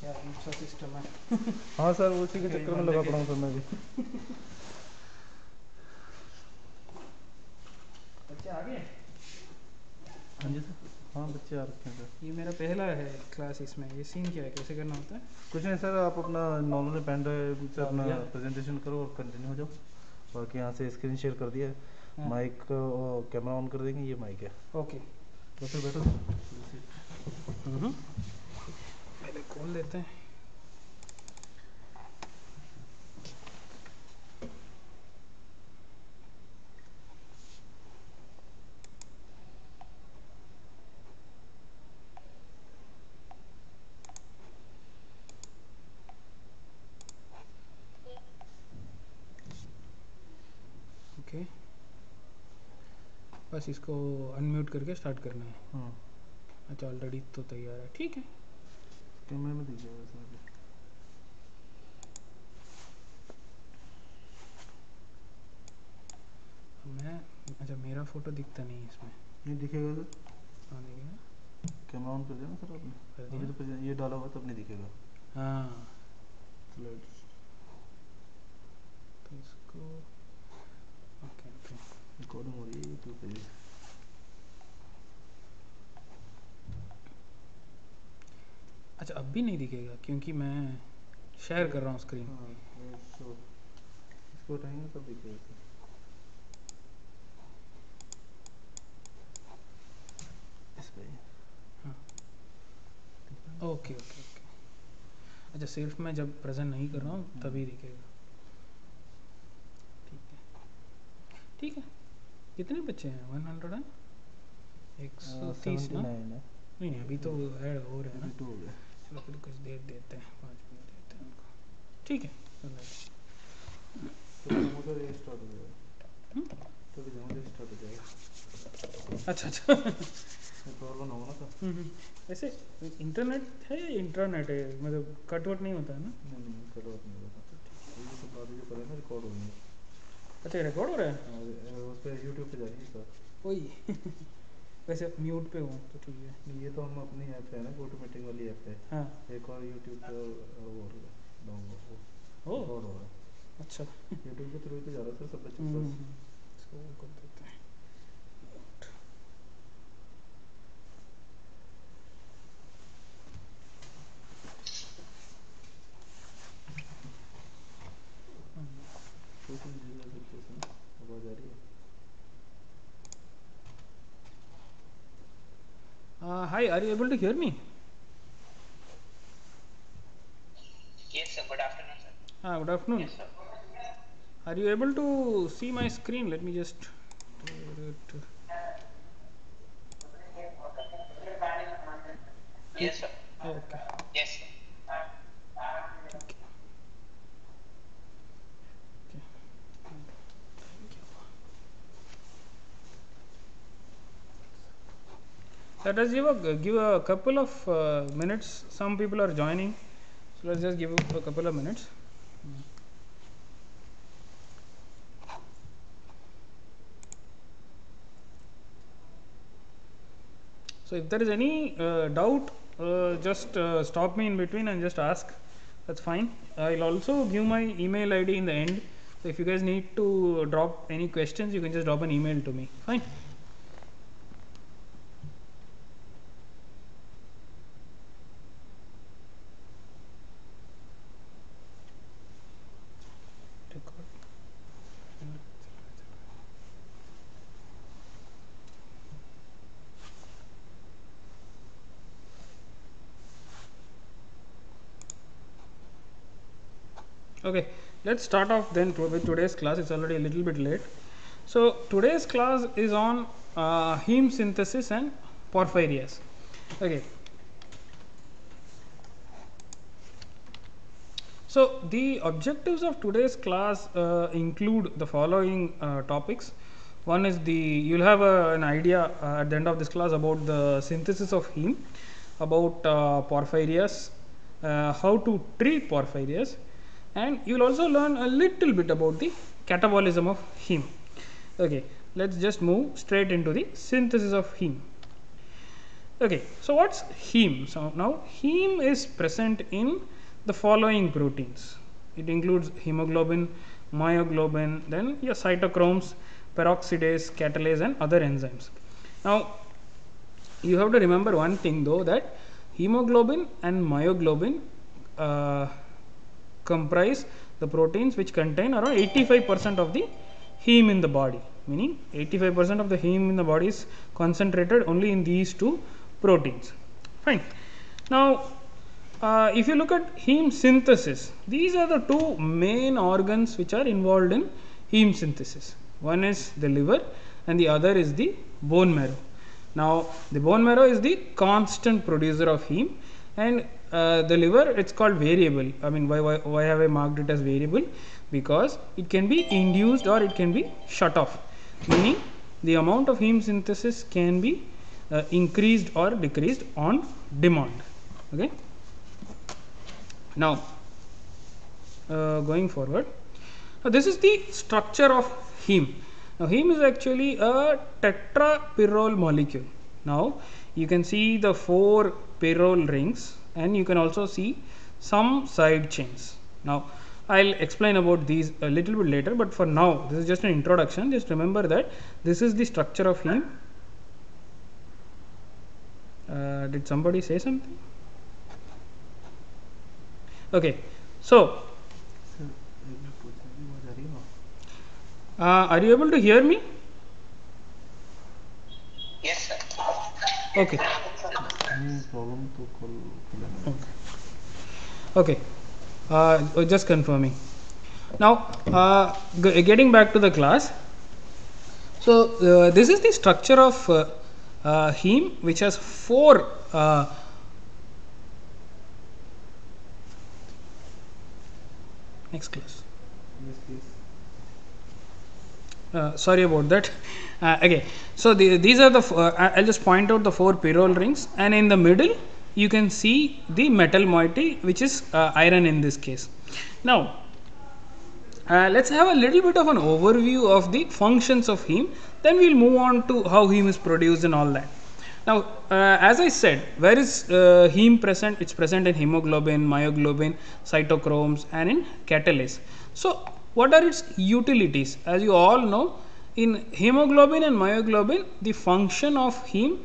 क्या दूसरा सिस्टम है? हाँ सर, उसी के चक्कर में लगा पड़ा हूँ सर मैं भी। बच्चे आ गए? हाँ जी सर, हाँ बच्चे आ रखे हैं सर। ये मेरा पहला है क्लास, इसमें ये सीन क्या है, कैसे करना होता है? कुछ नहीं सर, आप अपना नॉर्मल पेन ड्राइव से अपना प्रेजेंटेशन करो और कंटिन्यू हो जाओ। बाकी यहाँ से स्क्रीन शेयर कर दिया है, माइक कैमरा ऑन कर देंगे, ये माइक है। ओके, तो फिर बैठो। पहले खोल देते हैं। ओके, बस इसको अनम्यूट करके स्टार्ट करना है। हाँ अच्छा, ऑलरेडी तो तैयार है, ठीक है। कैमरे में दीजिएगा सर। मैं अच्छा, मेरा फोटो दिखता नहीं है इसमें। नहीं दिखेगा सर। हाँ दिखेगा। कैमरा ऑन कर दिया ना सर आपने? कर अभी दिया। तो ये डाला हुआ तब नहीं दिखेगा। हाँ, स्लाइड्स तो इसको ओके ओके। रिकॉर्डिंग हो रही है यूट्यूब पे भी। अच्छा, अब भी नहीं दिखेगा क्योंकि मैं शेयर कर रहा हूँ स्क्रीन। हाँ तो इसको उठाएंगे तब दिखेगा सर। इस पे हाँ, ओके ओके ओके। अच्छा, सिर्फ मैं जब प्रेजेंट नहीं कर रहा हूँ तभी दिखेगा। ठीक है ठीक है। कितने बच्चे हैं? 130 ना? 79 है। नहीं नहीं, अभी तो ऐड हो रहा है ना। 2 हो गया। चलो फिर कुछ देर देते हैं, 5 मिनट देते हैं उनको। ठीक है, तो डेमो ये स्टार्ट हो जाएगा। तो डेमो स्टार्ट हो जाएगा। अच्छा अच्छा। प्रॉब्लम होगा ना सर। वैसे इंटरनेट है या इंटरनेट है, मतलब कट वट नहीं होता है ना? नहीं कट ऑफ नहीं होगा। ये सब बातें जो करें ना रिकॉर्ड होंगी। अच्छा, रिकॉर्ड हो रहा है? उस पर यूट्यूब पे जाएगी सर। वही। वैसे म्यूट पे हूँ तो ठीक है। नहीं ये तो हम अपनी ऐप है ना, ऑटोमेटिक वाली ऐप है। हाँ, एक और यूट्यूब पे वो ओ रिकॉर्ड हो रहा है। अच्छा। यूट्यूब के थ्रू ही तो जा रहा है सर सब बच्चों के पास। इसको वो कर देते हैं। सोशल मीडिया बच्चे से आवाज़ आ रही है। Hi, are you able to hear me? Yes, sir. Good afternoon, sir. Good afternoon. Yes, sir. Are you able to see my screen? Let me just clear it. Yes, sir. Oh, okay. Yes, sir. Okay. Okay. Thank you. Let us give a couple of minutes. Some people are joining, so let's just give a couple of minutes. So if there is any doubt, just stop me in between and just ask. That's fine. I'll also give my email ID in the end. So if you guys need to drop any questions, you can just drop an email to me. Fine. Okay, let's start off then with today's class. It's already a little bit late. So today's class is on heme synthesis and Porphyrias. Okay. So the objectives of today's class include the following topics. One is you will have an idea at the end of this class about the synthesis of heme, about porphyrias, how to treat porphyrias, and you will also learn a little bit about the catabolism of heme. Okay, let's just move straight into the synthesis of heme. Okay, so what's heme? So now heme is present in the following proteins. It includes hemoglobin, myoglobin, then your cytochromes, peroxidase, catalase, and other enzymes. Now you have to remember one thing though, that hemoglobin and myoglobin comprise the proteins which contain around 85% of the heme in the body, meaning 85% of the heme in the body is concentrated only in these two proteins. Fine. Now if you look at heme synthesis, these are the two main organs which are involved in heme synthesis. One is the liver and the other is the bone marrow. Now the bone marrow is the constant producer of heme, and the liver, it's called variable. I mean, why have I marked it as variable? Because it can be induced or it can be shut off, meaning the amount of heme synthesis can be increased or decreased on demand. Okay. Now going forward, this is the structure of heme. Now heme is actually a tetrapyrrole molecule. Now you can see the 4 pyrrole rings, and you can also see some side chains. Now I'll explain about these a little bit later, but for now this is just an introduction. Just remember that this is the structure of heme. Did somebody say something? Okay, so are you able to hear me? Yes, sir. Okay. problem to call. Okay. Just confirming. Now getting back to the class. So this is the structure of heme, which has 4 next class. Yes, please. Sorry about that. Okay, so these are the I'll just point out the 4 pyrrole rings, and in the middle you can see the metal moiety, which is iron in this case. Now let's have a little bit of an overview of the functions of heme, then we'll move on to how heme is produced and all that. Now as I said, where is heme present? It's present in hemoglobin, myoglobin, cytochromes, and in catalase. So what are its utilities? As you all know, in hemoglobin and myoglobin, the function of heme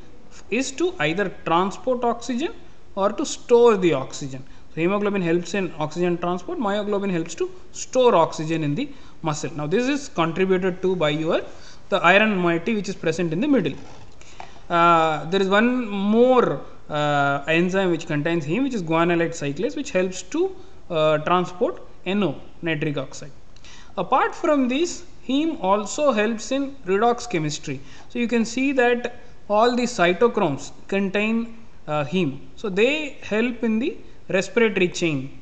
is to either transport oxygen or to store the oxygen. So hemoglobin helps in oxygen transport, myoglobin helps to store oxygen in the muscle. Now this is contributed to by the iron moiety, which is present in the middle. There is one more enzyme which contains heme, which is guanylate cyclase, which helps to transport NO, nitric oxide. Apart from this, heme also helps in redox chemistry. So you can see that all the cytochromes contain heme. So they help in the respiratory chain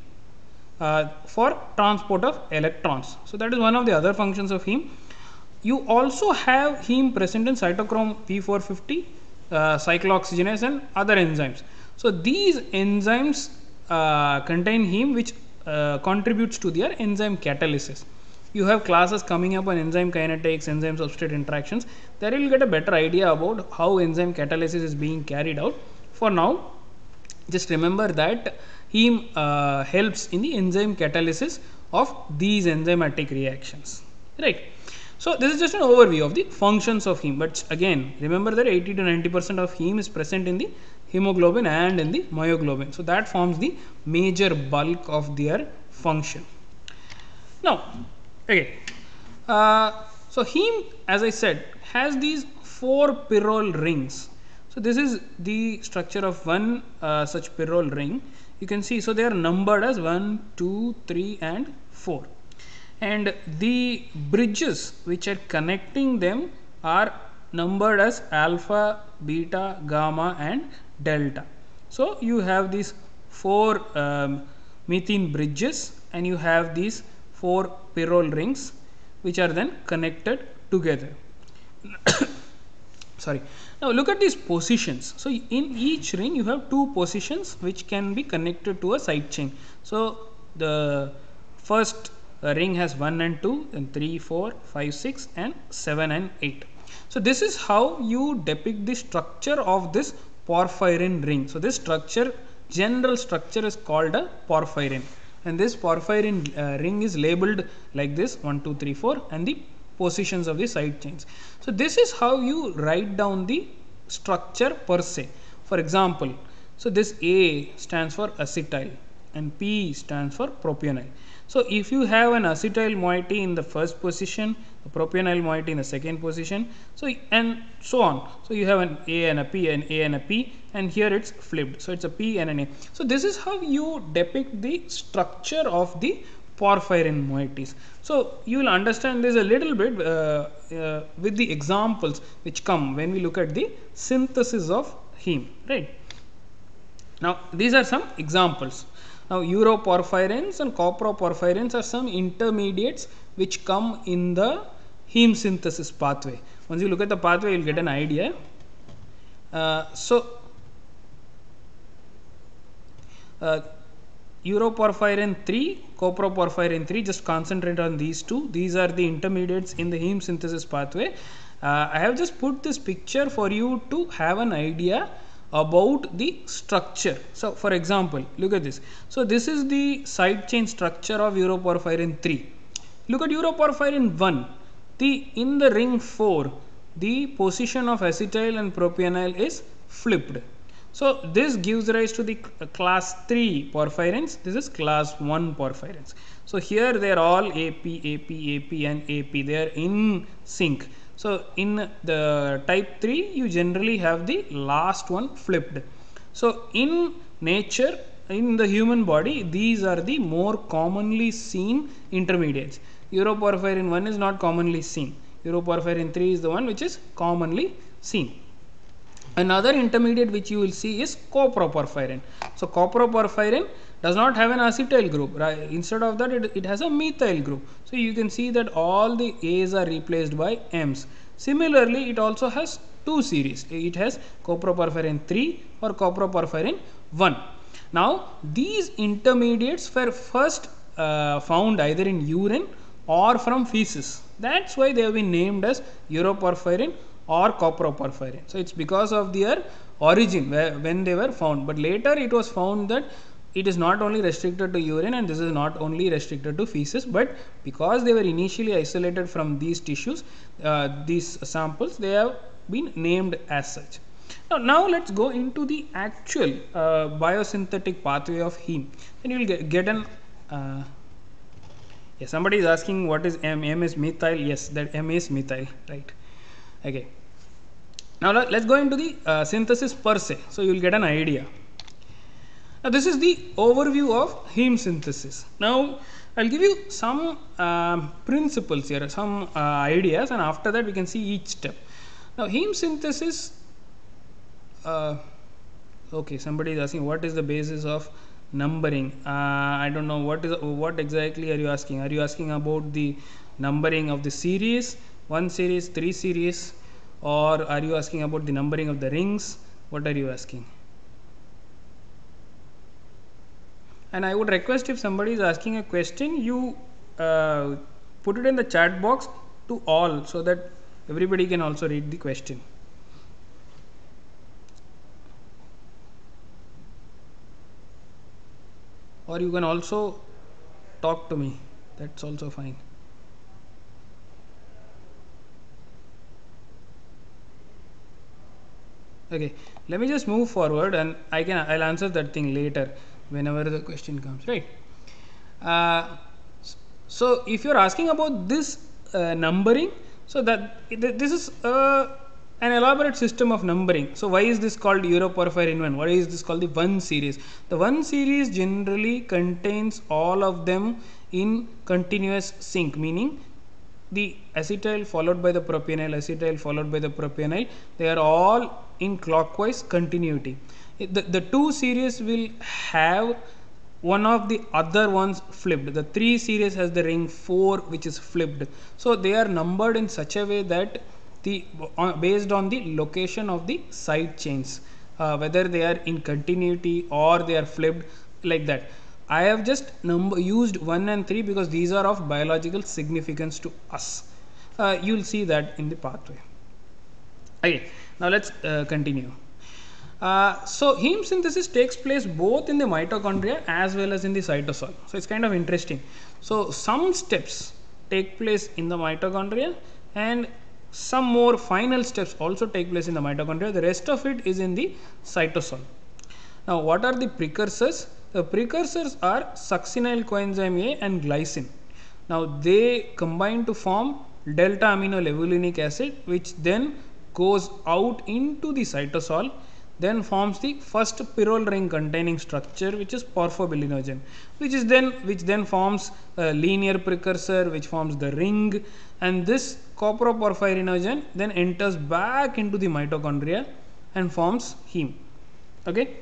for transport of electrons. So that is one of the other functions of heme. You also have heme present in cytochrome P450, cyclooxygenase, and other enzymes. So these enzymes contain heme, which contributes to their enzyme catalysis. You have classes coming up on enzyme kinetics, enzyme substrate interactions. There you will get a better idea about how enzyme catalysis is being carried out. For now, just remember that heme helps in the enzyme catalysis of these enzymatic reactions, right? So this is just an overview of the functions of heme, but again remember that 80 to 90% of heme is present in the hemoglobin and in the myoglobin. So that forms the major bulk of their function. Now okay, so heme, as I said, has these 4 pyrrole rings. So this is the structure of one such pyrrole ring. You can see, so they are numbered as 1, 2, 3, and 4. And the bridges which are connecting them are numbered as alpha, beta, gamma, and delta. So you have these 4 methane bridges, and you have these 4 pyrrole rings which are then connected together. Sorry. Now look at these positions. So in each ring you have two positions which can be connected to a side chain. So the first ring has 1 and 2, then 3, 4, 5, 6 and 7 and 8. So this is how you depict the structure of this porphyrin ring. So this structure, general structure, is called a porphyrin, and this porphyrin ring is labeled like this: 1, 2, 3, 4, and the positions of the side chains. So this is how you write down the structure per se. For example, so this A stands for acetyl and P stands for propionyl. So if you have an acetyl moiety in the first position, a propionyl moiety in the second position, so and so on. So you have an A and a P, and A and a P, and here it's flipped. So it's a P and an A. So this is how you depict the structure of the porphyrin moieties. So you will understand this a little bit with the examples which come when we look at the synthesis of heme, right? Now these are some examples. Now uroporphyrins and coproporphyrins are some intermediates which come in the heme synthesis pathway. Once you look at the pathway, you will get an idea. Uroporphyrin 3, coproporphyrin 3, just concentrate on these two. These are the intermediates in the heme synthesis pathway. I have just put this picture for you to have an idea about the structure. So for example, look at this. So this is the side chain structure of uroporphyrin 3. Look at uroporphyrin 1. In the ring 4, the position of acetyl and propionyl is flipped. So this gives rise to the class 3 porphyrins. This is class 1 porphyrins. So here they are all AP, AP, AP and AP. They are in sync. So in the type 3, you generally have the last one flipped. So in nature, in the human body, these are the more commonly seen intermediates. Uroporphyrin 1 is not commonly seen. Uroporphyrin 3 is the one which is commonly seen. Another intermediate which you will see is coproporphyrin. So coproporphyrin does not have an acetyl group, right? Instead of that, it has a methyl group. So you can see that all the A's are replaced by M's. Similarly, it also has two series. It has coproporphyrin 3 or coproporphyrin 1. Now these intermediates were first found either in urine or from feces. That's why they have been named as uroporphyrin or coproporphyrin. So it's because of their origin when they were found, but later it was found that it is not only restricted to urine and this is not only restricted to feces, but because they were initially isolated from these tissues, these samples, they have been named as such. Now let's go into the actual biosynthetic pathway of heme, and you will get an yes, somebody is asking what is M. M is methyl. Yes, that M is methyl, right? Okay. Now let's go into the synthesis per se. So you will get an idea. Now this is the overview of heme synthesis. Now I'll give you some principles here, some ideas, and after that we can see each step. Now heme synthesis. Okay, somebody is asking what is the basis of numbering. I don't know what exactly are you asking. Are you asking about the numbering of the series, 1 series, 3 series, or are you asking about the numbering of the rings? What are you asking? And I would request, if somebody is asking a question, you put it in the chat box to all so that everybody can also read the question. Or you can also talk to me, that's also fine. Okay, let me just move forward and I'll answer that thing later whenever the question comes, right? So if you're asking about this numbering, so that this is an elaborate system of numbering. So why is this called uroporphyrin 1? Why is this called the 1 series? The 1 series generally contains all of them in continuous sync, meaning the acetyl followed by the propionyl, acetyl followed by the propionyl, they are all in clockwise continuity. The 2 series will have one of the other ones flipped. The 3 series has the ring 4 which is flipped. So they are numbered in such a way that based on the location of the side chains, whether they are in continuity or they are flipped, like that. I have just used 1 and 3 because these are of biological significance to us. You will see that in the pathway. Okay, now let's continue. So heme synthesis takes place both in the mitochondria as well as in the cytosol. So it's kind of interesting. So some steps take place in the mitochondria and some more final steps also take place in the mitochondria. The rest of it is in the cytosol. Now what are the precursors? The precursors are succinyl coenzyme A and glycine. Now they combine to form delta aminolevulinic acid, which then goes out into the cytosol, then forms the first pyrrole ring containing structure, which is porphyrinogen, which then forms a linear precursor which forms the ring, and this coproporphyrinogen then enters back into the mitochondria and forms heme. Okay,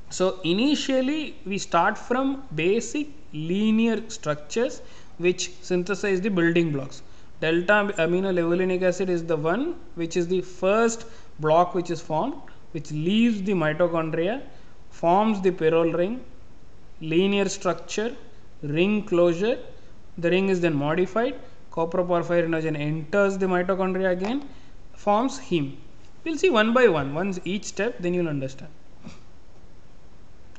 so initially we start from basic linear structures which synthesize the building blocks. Delta aminolevulinic acid is the one which is the first block which is formed, which leaves the mitochondria, forms the pyrrole ring, linear structure, ring closure. The ring is then modified, coproporphyrinogen enters the mitochondria again, forms heme. We'll see one by one, once each step, then you'll understand.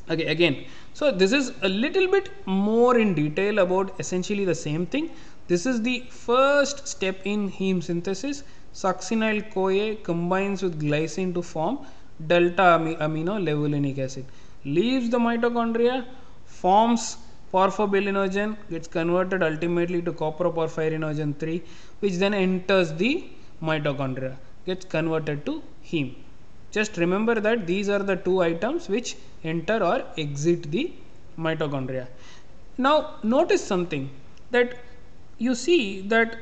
Okay, again, so this is a little bit more in detail about essentially the same thing. This is the first step in heme synthesis. Succinyl CoA combines with glycine to form delta aminolevulinic acid, leaves the mitochondria, forms porphyrin, gets converted ultimately to coproporphyrinogen 3, which then enters the mitochondria, gets converted to heme. Just remember that these are the two items which enter or exit the mitochondria. Now notice something, that you see that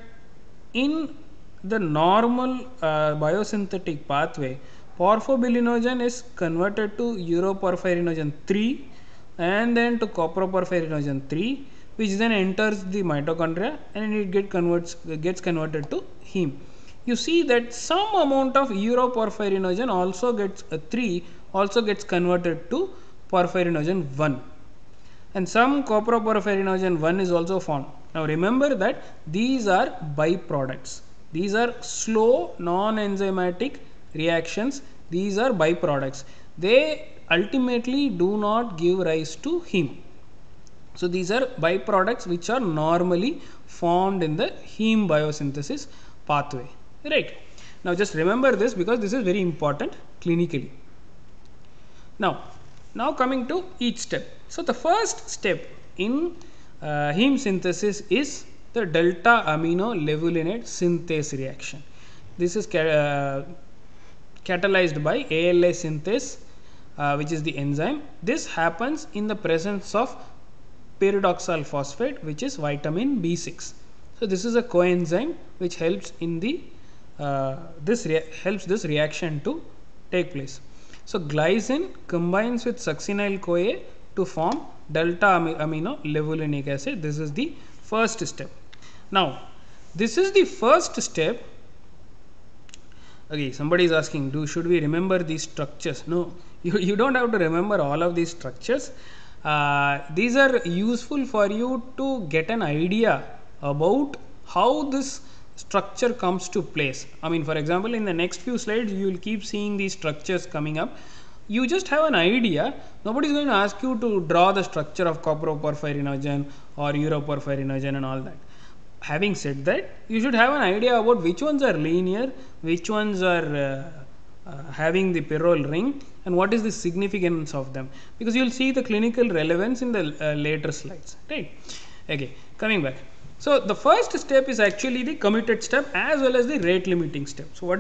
in the normal biosynthetic pathway, porphyrinogen is converted to uroporphyrinogen 3 and then to coproporphyrinogen 3, which then enters the mitochondria and it gets converted to heme. You see that some amount of uroporphyrinogen also gets 3 also gets converted to porphyrinogen 1, and some coproporphyrinogen 1 is also formed. Now remember that these are byproducts. These are slow non-enzymatic reactions. These are byproducts. They ultimately do not give rise to heme. So these are byproducts which are normally formed in the heme biosynthesis pathway. Right. Now just remember this because this is very important clinically. Now coming to each step. So the first step in heme synthesis is the delta aminolevulinate synthase reaction. This is catalyzed by ALA synthase, which is the enzyme. This happens in the presence of pyridoxal phosphate, which is vitamin B6. So this is a coenzyme which helps in the helps this reaction to take place. So glycine combines with succinyl CoA to form delta aminolevulinic acid. This is the first step. Now this is the first step. Okay, somebody is asking, should we remember these structures? No, you don't have to remember all of these structures. These are useful for you to get an idea about how this structure comes to place. I mean, for example, in the next few slides you will keep seeing these structures coming up. You just have an idea. Nobody is going to ask you to draw the structure of coproporphyrinogen or uroporphyrinogen and all that. Having said that, you should have an idea about which ones are linear, which ones are having the pyrrole ring, and what is the significance of them, because you will see the clinical relevance in the later slides. Right? Okay, coming back. So the first step is actually the committed step as well as the rate limiting step. So what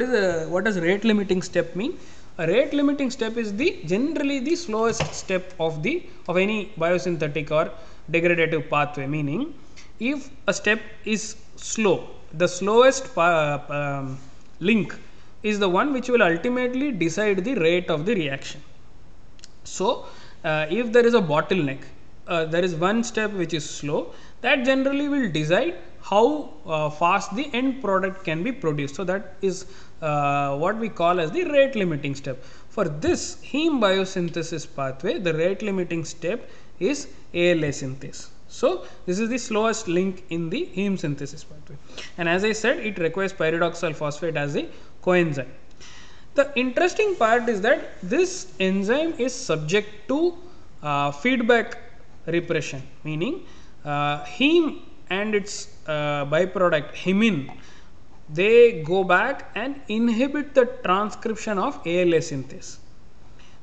does rate limiting step mean? A rate limiting step is generally the slowest step of any biosynthetic or degradative pathway, meaning if a step is slow, the slowest link is the one which will ultimately decide the rate of the reaction. So if there is a bottleneck, there is one step which is slow, that generally will decide how fast the end product can be produced. So that is what we call as the rate limiting step. For this heme biosynthesis pathway, the rate limiting step is ALA synthase. So this is the slowest link in the heme synthesis pathway, and as I said, it requires pyridoxal phosphate as a coenzyme. The interesting part is that this enzyme is subject to feedback repression, meaning heme and its byproduct hemine, they go back and inhibit the transcription of ALA synthase.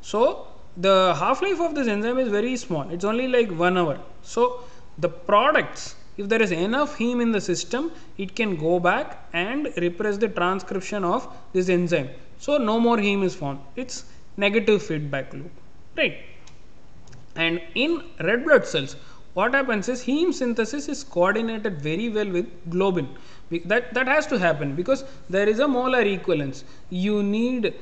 So the half-life of this enzyme is very small, it's only like 1 hour. So the products, if there is enough heme in the system, it can go back and repress the transcription of this enzyme. So no more heme is formed. It's negative feedback loop, right? And in red blood cells, what happens is heme synthesis is coordinated very well with globin. That has to happen because there is a molar equivalence. You need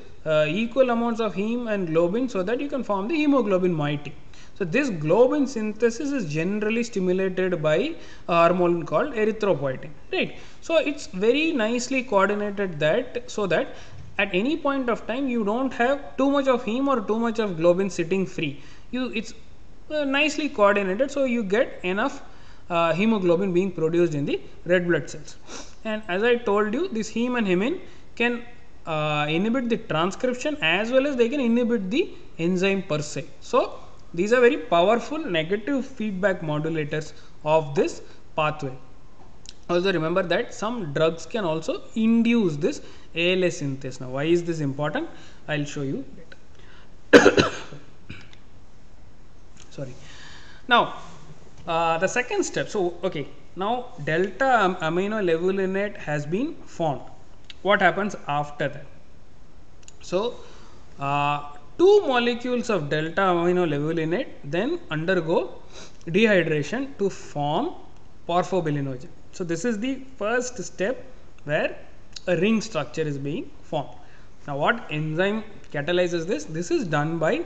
equal amounts of heme and globin so that you can form the hemoglobin moiety. So this globin synthesis is generally stimulated by a hormone called erythropoietin, right? So it's very nicely coordinated that so that at any point of time you don't have too much of heme or too much of globin sitting free. It's nicely coordinated, so you get enough hemoglobin being produced in the red blood cells. And as I told you, this heme and hemine can inhibit the transcription as well as they can inhibit the enzyme per se. So these are very powerful negative feedback modulators of this pathway. Also remember that some drugs can also induce this ALA synthase. Now why is this important? I will show you later. Sorry. Now the second step. So okay, now delta amino levulinate has been formed. What happens after that? So 2 molecules of delta amino levulinate then undergo dehydration to form porphobilinogen. So this is the first step where a ring structure is being formed. Now what enzyme catalyzes this? This is done by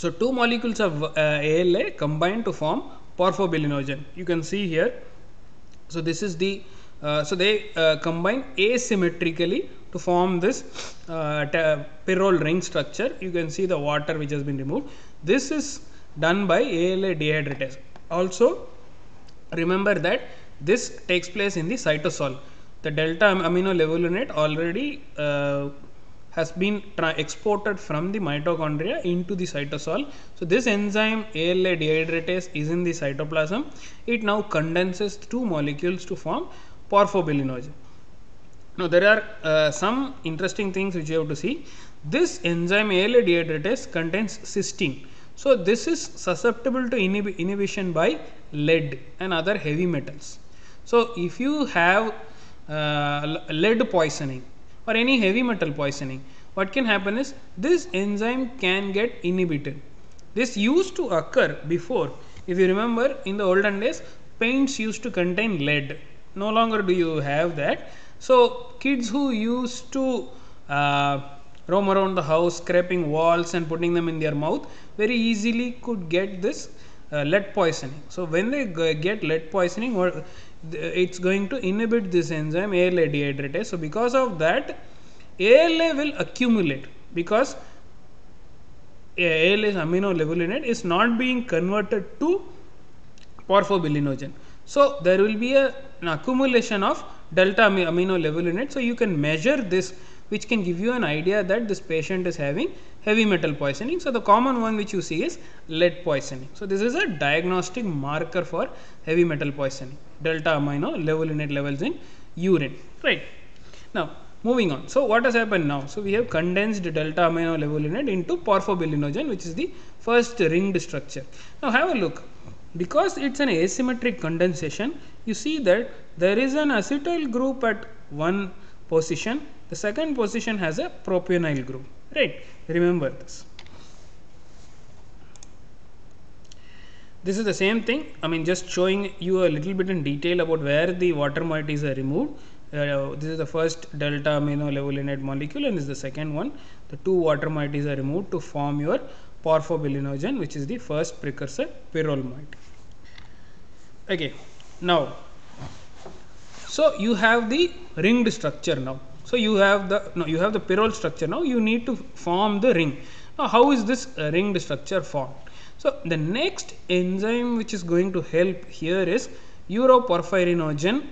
So 2 molecules of ALA combine to form porphobilinogen. You can see here. So this is the so they combine asymmetrically to form this pyrrole ring structure. You can see the water which has been removed. This is done by ALA dehydratase. Also remember that this takes place in the cytosol. The delta amino levulinate already has been exported from the mitochondria into the cytosol. So this enzyme ALA dehydratase is in the cytoplasm. It now condenses 2 molecules to form porphobilinogen. Now there are some interesting things which you have to see. This enzyme ALA dehydratase contains cysteine. So this is susceptible to inhibition by lead and other heavy metals. So if you have lead poisoning or any heavy metal poisoning, what can happen is this enzyme can get inhibited. This used to occur before. If you remember, in the olden days, paints used to contain lead. No longer do you have that. So kids who used to roam around the house scraping walls and putting them in their mouth very easily could get this lead poisoning. So when they get lead poisoning, it's going to inhibit this enzyme ALA dehydratase. So because of that, ALA will accumulate because ALA amino levulinate is not being converted to porphobilinogen. So there will be an accumulation of delta amino levulinate. So you can measure this, which can give you an idea that this patient is having heavy metal poisoning. So the common one which you see is lead poisoning. So this is a diagnostic marker for heavy metal poisoning, delta amino levulinate levels in urine, right? Now moving on. So what has happened now? So we have condensed delta amino levulinate into porphobilinogen, which is the first ringed structure. Now have a look. Because it's an asymmetric condensation, you see that there is an acetyl group at one position. The second position has a propionyl group, right? Remember this. This is the same thing. I mean, just showing you a little bit in detail about where the water moieties are removed. This is the first delta amino levulinic molecule, and this is the second one. The 2 water moieties are removed to form your porphyrinogen, which is the first precursor pyrrole moiety. Okay, now, so you have the ringed structure now. So you have the pyrrole structure now. You need to form the ring. Now, how is this ringed structure formed? So the next enzyme which is going to help here is Uroporphyrinogen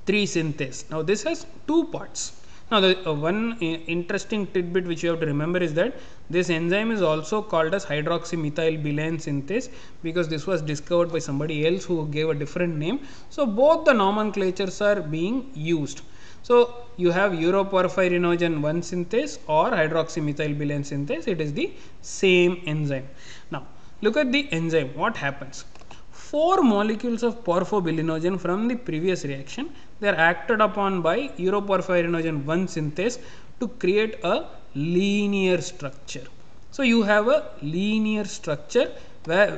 3 synthase. Now this has 2 parts. Now the one interesting tidbit which you have to remember is that this enzyme is also called as hydroxymethylbilane synthase, because this was discovered by somebody else who gave a different name. So both the nomenclatures are being used. So you have Uroporphyrinogen 1 synthase or hydroxymethylbilane synthase. It is the same enzyme. Now look at the enzyme. What happens? 4 molecules of porphobilinogen from the previous reaction, they are acted upon by Uroporphyrinogen 1 synthase to create a linear structure. So you have a linear structure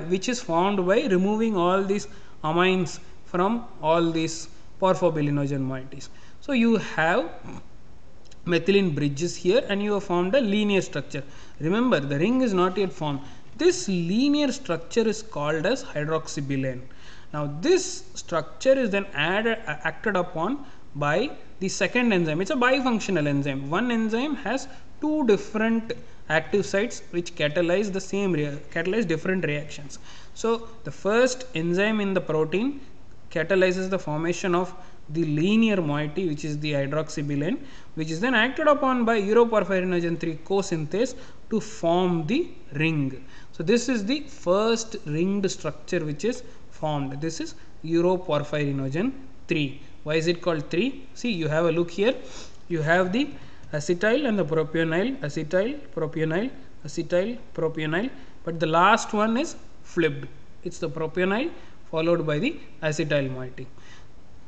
which is formed by removing all these amines from all these porphobilinogen moieties. So you have methylene bridges here, and you have formed a linear structure. Remember, the ring is not yet formed. This linear structure is called as hydroxybilane. Now this structure is then acted upon by the second enzyme. It's a bifunctional enzyme. One enzyme has 2 different active sites which catalyze the same different reactions. So the first enzyme in the protein catalyzes the formation of the linear moiety, which is the hydroxybilane, which is then acted upon by Uroporphyrinogen 3 co-synthase to form the ring. So this is the first ringed structure which is formed. This is Uroporphyrinogen 3. Why is it called 3? See, you have a look here. You have the acetyl and the propionyl, acetyl, propionyl, acetyl, propionyl, but the last one is flipped. It's the propionyl followed by the acetyl moiety.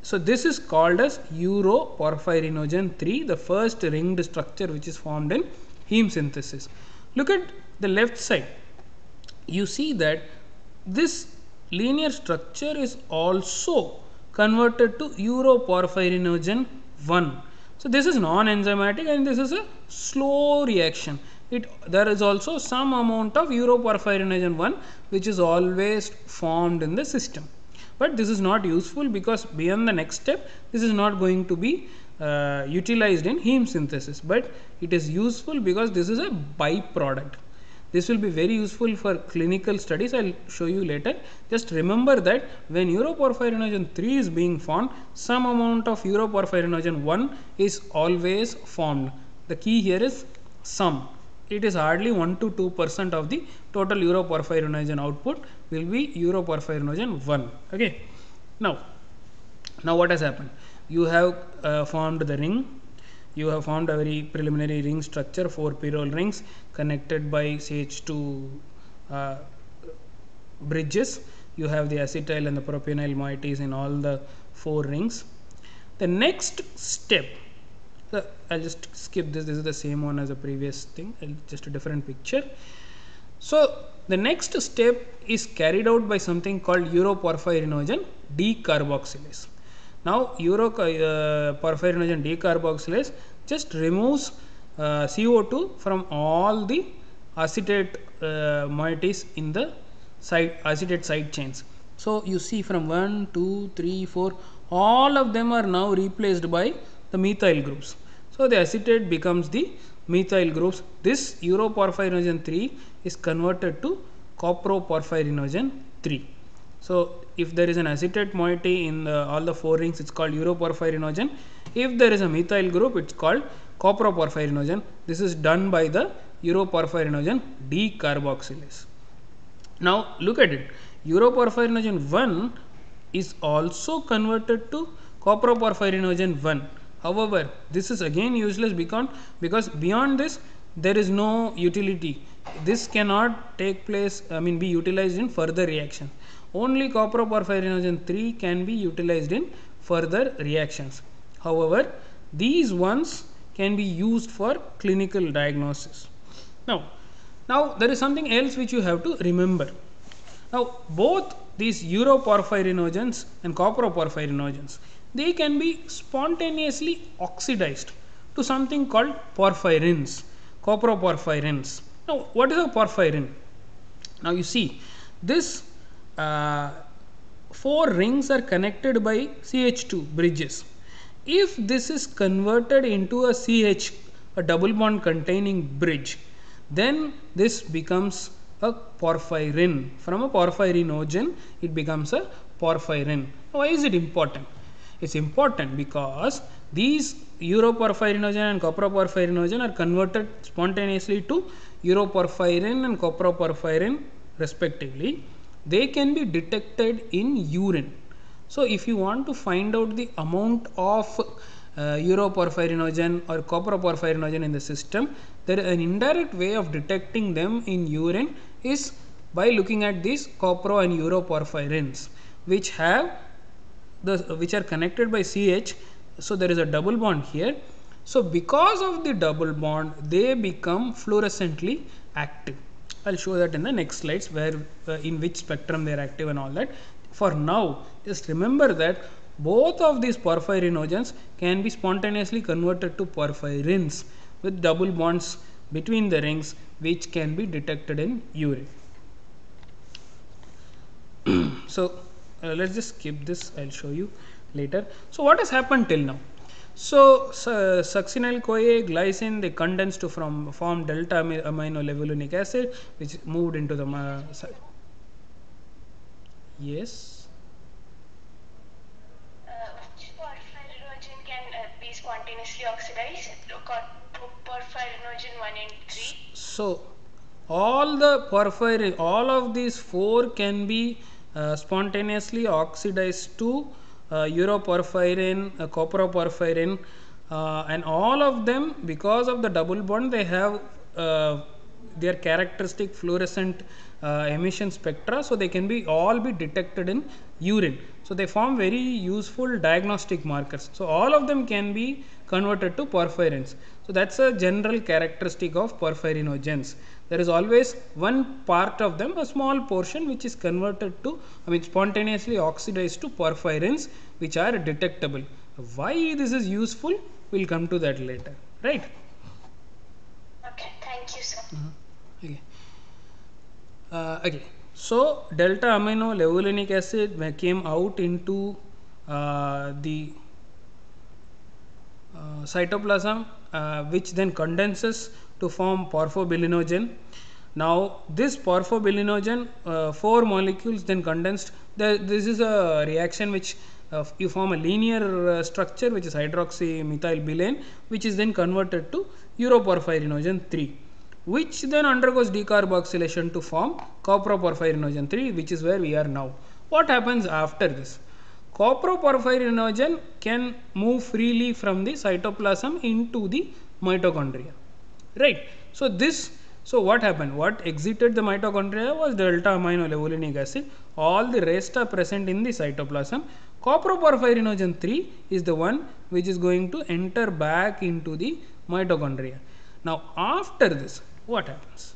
So this is called as Uroporphyrinogen 3, the first ringed structure which is formed in heme synthesis. Look at the left side. You see that this linear structure is also converted to Uroporphyrinogen 1. So this is non-enzymatic and this is a slow reaction. There is also some amount of Uroporphyrinogen 1 which is always formed in the system. But this is not useful because beyond the next step, this is not going to be utilized in heme synthesis. But it is useful because this is a byproduct. This will be very useful for clinical studies. I will show you later. Just remember that when Uroporphyrinogen 3 is being formed, some amount of Uroporphyrinogen 1 is always formed. The key here is some. It is hardly 1 to 2% of the total Uroporphyrinogen output will be Uroporphyrinogen 1. Okay. Now what has happened? You have formed the ring. You have formed a very preliminary ring structure, 4 pyrrole rings connected by CH2 bridges. You have the acetyl and the propionyl moieties in all the 4 rings. The next step, I'll just skip this. This is the same one as the previous thing, just a different picture. So the next step is carried out by something called Uroporphyrinogen decarboxylase. Now Uroporphyrinogen decarboxylase just removes CO2 from all the acetate moieties in the acetate side chains. So you see from 1, 2, 3, 4, all of them are now replaced by the methyl groups. So the acetate becomes the methyl groups. This Uroporphyrinogen 3 is converted to coproporphyrinogen 3. So if there is an acetate moiety in all the 4 rings, it's called Uroporphyrinogen. If there is a methyl group, it's called coproporphyrinogen. This is done by the Uroporphyrinogen decarboxylase. Now look at it. Uroporphyrinogen 1 is also converted to coproporphyrinogen 1. However, this is again useless because beyond this there is no utility. This cannot take place, be utilized in further reactions. Only coproporphyrinogen 3 can be utilized in further reactions. However, these ones can be used for clinical diagnosis. Now there is something else which you have to remember. Now both these Uroporphyrinogens and coproporphyrinogens, they can be spontaneously oxidized to something called porphyrins, coproporphyrins. Now, what is a porphyrin? Now, you see, this 4 rings are connected by CH2 bridges. If this is converted into a CH, a double bond containing bridge, then this becomes a porphyrin. From a porphyrinogen, it becomes a porphyrin. Why is it important? It's important because these uroporphyrinogen and coproporphyrinogen are converted spontaneously to uroporphyrin and coproporphyrin respectively. They can be detected in urine. So, if you want to find out the amount of uroporphyrinogen or coproporphyrinogen in the system, there is an indirect way of detecting them in urine is by looking at these copro and uroporphyrins, which have which are connected by CH. So, there is a double bond here. So, because of the double bond, they become fluorescently active. I will show that in the next slides, where in which spectrum they are active and all that. For now, just remember that both of these porphyrinogens can be spontaneously converted to porphyrins with double bonds between the rings, which can be detected in urine. So, let us just skip this, I will show you later. So, what has happened till now? So, succinyl CoA glycine, they condensed to form delta amino levulinic acid, which moved into the yes. Which porphyrinogen can be spontaneously oxidized? Porphyrinogen 1 and 3. So, all of these 4 can be spontaneously oxidized to uroporphyrin, coproporphyrin, and all of them, because of the double bond, they have their characteristic fluorescent emission spectra. So, they can be all be detected in urine. So, they form very useful diagnostic markers. So, all of them can be converted to porphyrins. So, that is a general characteristic of porphyrinogens. There is always one part of them, a small portion, which is converted to, spontaneously oxidized to porphyrins, which are detectable. Why this is useful? We will come to that later, right? Okay, thank you, sir. Okay. Okay. So, delta amino levulinic acid came out into the cytoplasm, which then condenses to form porphobilinogen. Now, this porphobilinogen, 4 molecules then condensed. This is a reaction which you form a linear structure, which is hydroxymethylbilane, which is then converted to uroporphyrinogen 3, which then undergoes decarboxylation to form coproporphyrinogen 3, which is where we are now. What happens after this? Coproporphyrinogen can move freely from the cytoplasm into the mitochondria, right? So, what happened? What exited the mitochondria was delta amino levulinic acid. All the rest are present in the cytoplasm. Coproporphyrinogen 3 is the one which is going to enter back into the mitochondria. Now, after this, what happens?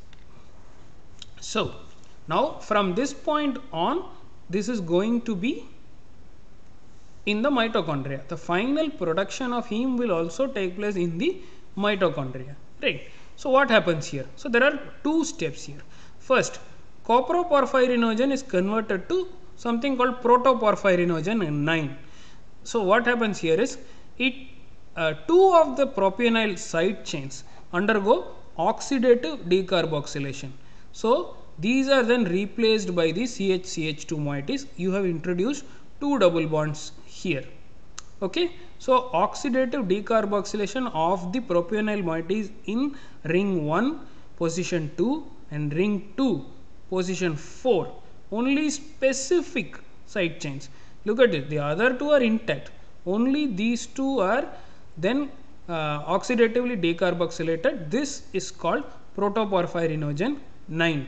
So, now from this point on, this is going to be in the mitochondria. The final production of heme will also take place in the mitochondria, right? So, what happens here? So, there are 2 steps here. First, coproporphyrinogen is converted to something called protoporphyrinogen IX. So, what happens here is 2 of the propionyl side chains undergo oxidative decarboxylation. So, these are then replaced by the CH-CH2 moieties. You have introduced 2 double bonds here. Okay. So, oxidative decarboxylation of the propionyl moieties in ring 1 position 2 and ring 2 position 4, only specific side chains. Look at it, the other 2 are intact, only these 2 are then oxidatively decarboxylated. This is called protoporphyrinogen 9.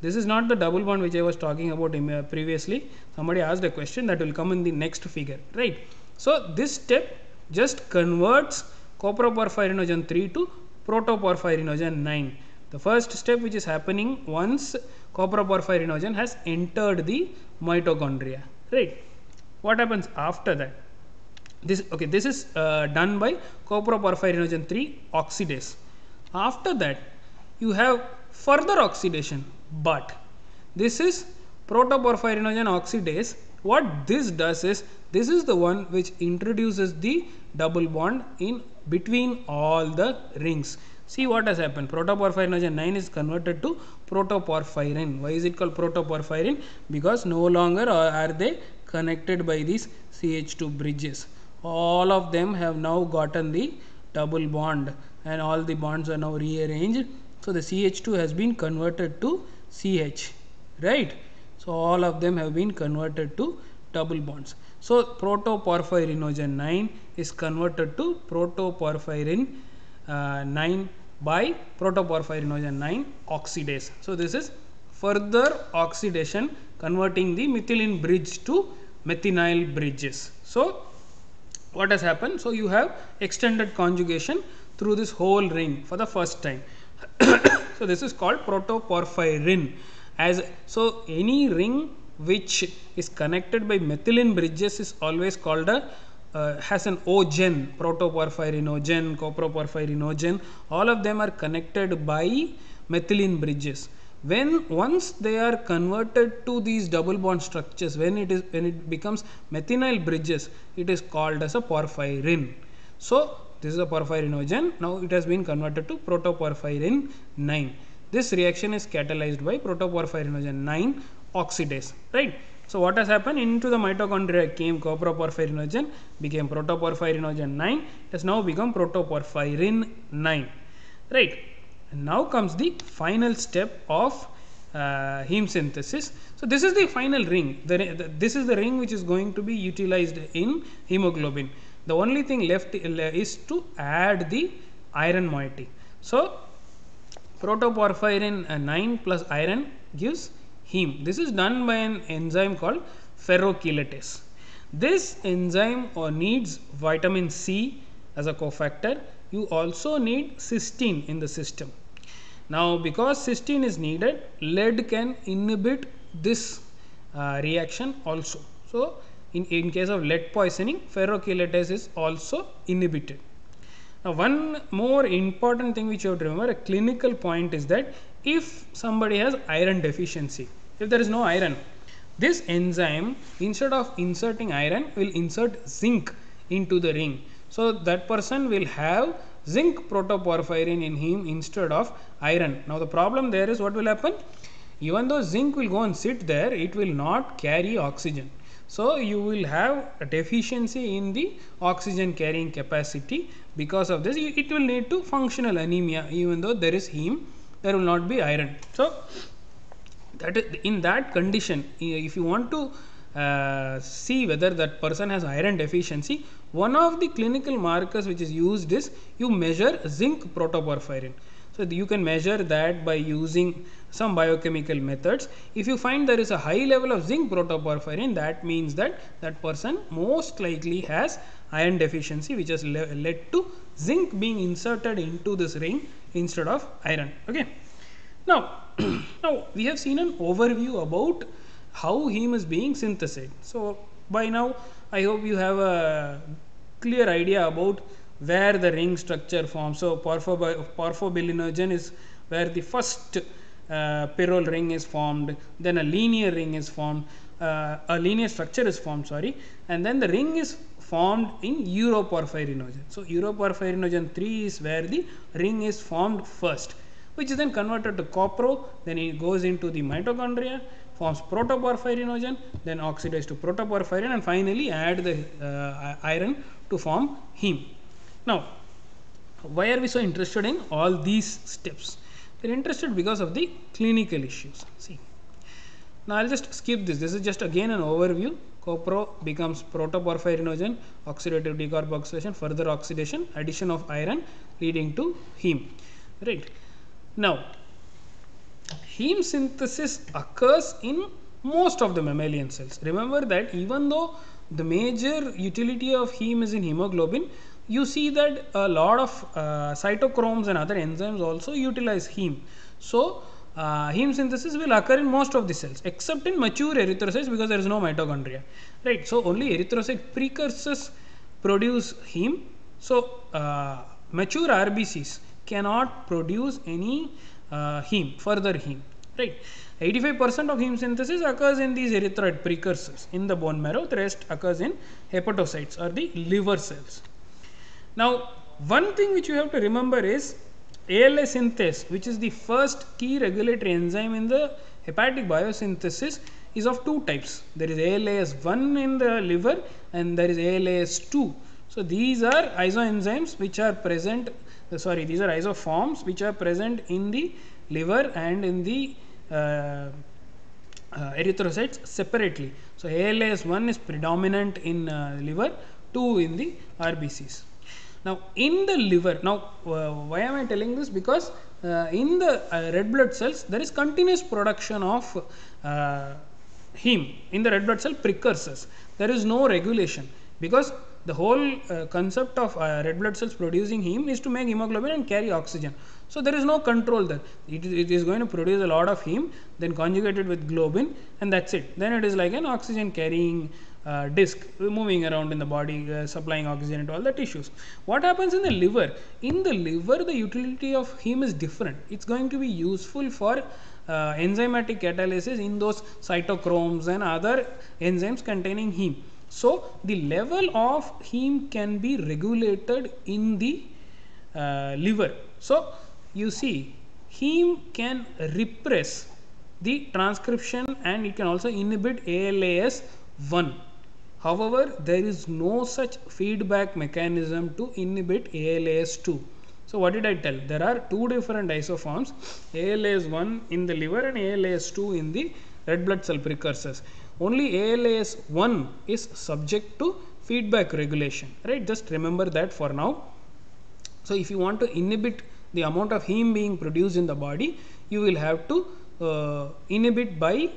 This is not the double bond which I was talking about previously. Somebody asked a question that will come in the next figure, right? So, this step just converts coproporphyrinogen 3 to protoporphyrinogen 9. The first step which is happening once coproporphyrinogen has entered the mitochondria, right? What happens after that? this is done by Protoporphyrinogen III oxidase. After that, you have further oxidation, but this is Protoporphyrinogen oxidase. What this does is, this is the one which introduces the double bond in between all the rings. See what has happened. Protoporphyrinogen IX is converted to protoporphyrin. Why is it called protoporphyrin? Because no longer are they connected by these CH2 bridges. All of them have now gotten the double bond, and all the bonds are now rearranged. So the CH2 has been converted to CH, right? So all of them have been converted to double bonds. So Protoporphyrinogen IX is converted to Protoporphyrin IX by Protoporphyrinogen IX oxidase. So this is further oxidation converting the methylene bridge to methinyl bridges. So what has happened? So you have extended conjugation through this whole ring for the first time. So this is called protoporphyrin. So any ring which is connected by methylene bridges is always called a has an O-gen, protoporphyrinogen, coproporphyrinogen. All of them are connected by methylene bridges. Once they are converted to these double bond structures, when it becomes methinyl bridges, it is called as a porphyrin. So this is a porphyrinogen. Now it has been converted to protoporphyrin IX. This reaction is catalyzed by protoporphyrinogen IX oxidase, right? So what has happened? Into the mitochondria came coproporphyrinogen, became protoporphyrinogen IX. It has now become protoporphyrin IX, right? And now comes the final step of heme synthesis. So this is the final ring. This is the ring which is going to be utilized in hemoglobin. The only thing left is to add the iron moiety. So protoporphyrin IX plus iron gives heme. This is done by an enzyme called ferrochelatase. This enzyme needs vitamin C as a cofactor. You also need cysteine in the system. Now because cysteine is needed, lead can inhibit this reaction also. So in case of lead poisoning, ferrochelatase is also inhibited. Now one more important thing which you have to remember, a clinical point, is that if somebody has iron deficiency, if there is no iron, this enzyme, instead of inserting iron, will insert zinc into the ring. So that person will have zinc protoporphyrin in him instead of iron. Now the problem there is, what will happen? Even though zinc will go and sit there, it will not carry oxygen. So you will have a deficiency in the oxygen carrying capacity. Because of this, it will lead to functional anemia. Even though there is heme, there will not be iron. So that is, in that condition, if you want to see whether that person has iron deficiency, one of the clinical markers which is used is you measure zinc protoporphyrin. So you can measure that by using some biochemical methods. If you find there is a high level of zinc protoporphyrin, that means that that person most likely has iron deficiency, which has led to zinc being inserted into this ring instead of iron. Okay. Now, now we have seen an overview about how heme is being synthesized. So by now I hope you have a clear idea about where the ring structure forms. So porphobilinogen is where the first pyrrole ring is formed, then a linear ring is formed, a linear structure is formed, sorry, and then the ring is formed in uroporphyrinogen. So uroporphyrinogen III is where the ring is formed first, which is then converted to copro, then it goes into the mitochondria, forms protoporphyrinogen, then oxidized to protoporphyrin, and finally add the iron to form heme. Now, why are we so interested in all these steps? We are interested because of the clinical issues. See, now I'll just skip this. This is just again an overview. Copro becomes protoporphyrinogen, oxidative decarboxylation, further oxidation, addition of iron leading to heme. Right. Now, heme synthesis occurs in most of the mammalian cells. Remember that even though the major utility of heme is in hemoglobin, you see that a lot of cytochromes and other enzymes also utilize heme. So heme synthesis will occur in most of the cells except in mature erythrocytes, because there is no mitochondria, right? So only erythrocyte produce heme. So mature RBCs cannot produce any heme, further heme, right? 85% of heme synthesis occurs in these erythroid precursors in the bone marrow. The rest occurs in hepatocytes or the liver cells. Now, one thing which you have to remember is ALA synthase, which is the first key regulatory enzyme in the hepatic biosynthesis, is of two types. There is ALAS1 in the liver and there is ALAS2. So these are isoenzymes which are present, these are isoforms which are present in the liver and in the erythrocytes separately. So ALAS1 is predominant in liver, 2 in the RBCs. Now in the liver, why am I telling this? Because in the red blood cells there is continuous production of heme in the red blood cell precursors. There is no regulation, because the whole concept of red blood cells producing heme is to make hemoglobin and carry oxygen. So there is no control there. It is going to produce a lot of heme, then conjugate it with globin, and that's it. Then it is like an oxygen carrying disc moving around in the body, supplying oxygen to all the tissues. What happens in the liver? In the liver, the utility of heme is different. It's going to be useful for enzymatic catalysis in those cytochromes and other enzymes containing heme. So the level of heme can be regulated in the liver. So you see, heme can repress the transcription and it can also inhibit ALAS1. However, there is no such feedback mechanism to inhibit ALAS2. So what did I tell? There are two different isoforms, ALAS1 in the liver and ALAS2 in the red blood cell precursors. Only ALAS1 is subject to feedback regulation, right? Just remember that for now. So if you want to inhibit the amount of heme being produced in the body, you will have to inhibit by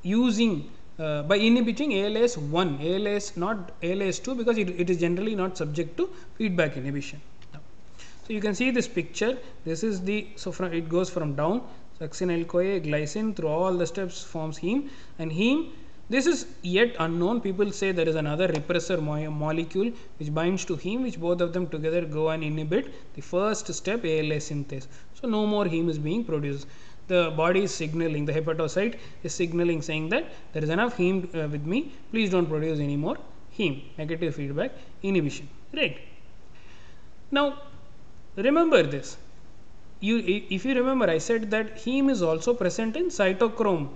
using by inhibiting ALAS1, not ALAS2, because it is generally not subject to feedback inhibition. So you can see this picture. This is the, so from it goes from down, succinyl-CoA, glycine, through all the steps forms heme, and heme, this is yet unknown. People say there is another repressor molecule which binds to heme, which both of them together go and inhibit the first step, ALA synthase. So no more heme is being produced. The body is signaling, the hepatocyte is signaling, saying that there is enough heme with me, please don't produce any more heme. Negative feedback inhibition, right? Now remember this, if you remember, I said that heme is also present in cytochrome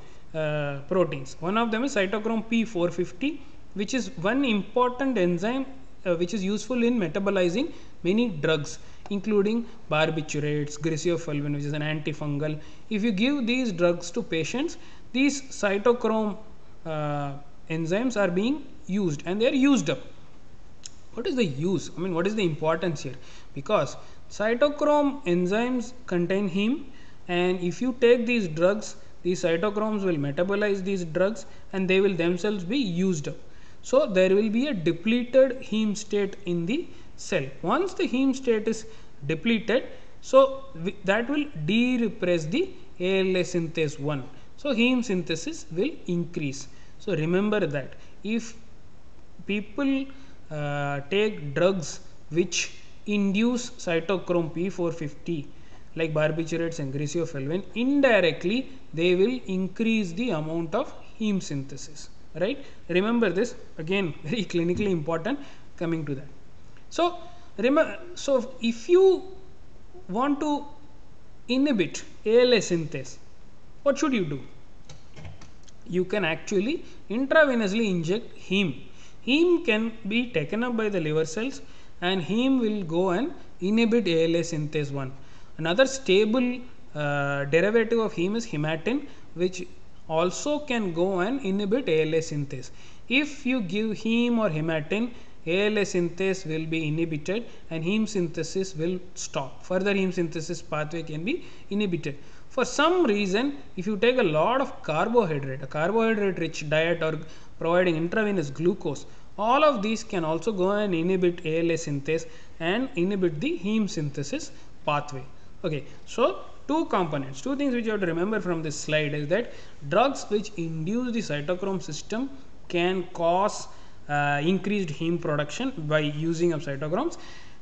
proteins. One of them is cytochrome P450, which is one important enzyme which is useful in metabolizing many drugs, including barbiturates, griseofulvin, which is an antifungal. If you give these drugs to patients, these cytochrome enzymes are being used and they are used up. What is the use? I mean, what is the importance here? Because cytochrome enzymes contain heme, and if you take these drugs, these cytochromes will metabolize these drugs and they will themselves be used up. So there will be a depleted heme state in the cell. Once the heme state is depleted, so that will de-repress the ALA synthase 1. So heme synthesis will increase. So remember that if people take drugs which induce cytochrome P450 like barbiturates and griseofulvin, indirectly they will increase the amount of heme synthesis, right? Remember this, again very clinically important, coming to that. So remember, so if you want to inhibit ALA synthase, what should you do? You can actually intravenously inject heme. Heme can be taken up by the liver cells and heme will go and inhibit ALA synthase 1. Another stable derivative of heme is hematin, which also can go and inhibit ALA synthase. If you give heme or hematin, ALA synthase will be inhibited and heme synthesis will stop. Further heme synthesis pathway can be inhibited. For some reason, if you take a lot of carbohydrate, a carbohydrate rich diet or providing intravenous glucose, all of these can also go and inhibit ALA synthase and inhibit the heme synthesis pathway. Okay, so two components, two things which you have to remember from this slide is that drugs which induce the cytochrome system can cause increased heme production by using of cytochromes,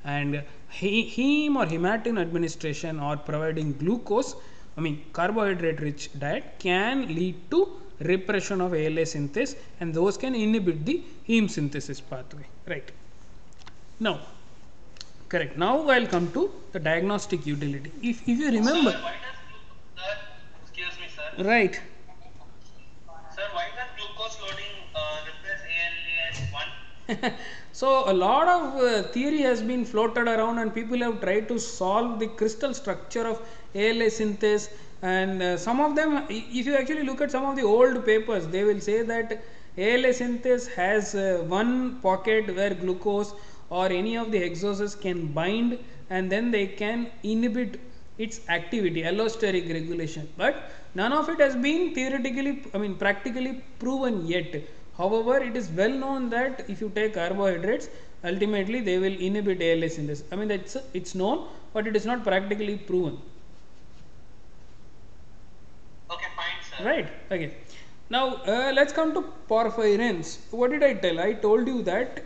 and heme or hematin administration or providing glucose, I mean carbohydrate rich diet, can lead to repression of ALA synthase, and those can inhibit the heme synthesis pathway, right. Now, correct. Now I'll come to the diagnostic utility. If you remember, Sir, why does excuse me, sir. right. Sir, why does glucose loading replace ALAS1? So a lot of theory has been floated around, and people have tried to solve the crystal structure of ALA synthase, and some of them, if you actually look at some of the old papers, they will say that ALA synthase has one pocket where glucose or any of the hexoses can bind, and then they can inhibit its activity, allosteric regulation, but none of it has been theoretically, I mean practically proven yet. However, it is well known that if you take carbohydrates, ultimately they will inhibit ALA synthase. I mean it's known, but it is not practically proven. Okay, fine, sir. Right. Okay. Now let's come to porphyrins. What did I tell? I told you that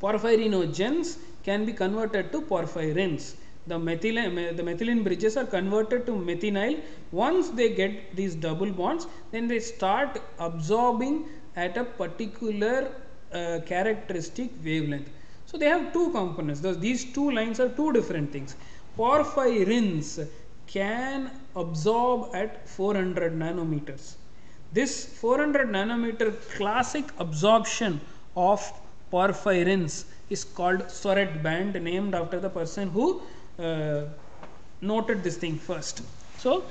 porphyrinogens can be converted to porphyrins. The methylene bridges are converted to methynyl. Once they get these double bonds, then they start absorbing at a particular characteristic wavelength. So they have two components. These two lines are two different things. Porphyrins can absorb at 400 nanometers. This 400 nanometer classic absorption of porphyrins is called Soret band, named after the person who noted this thing first. So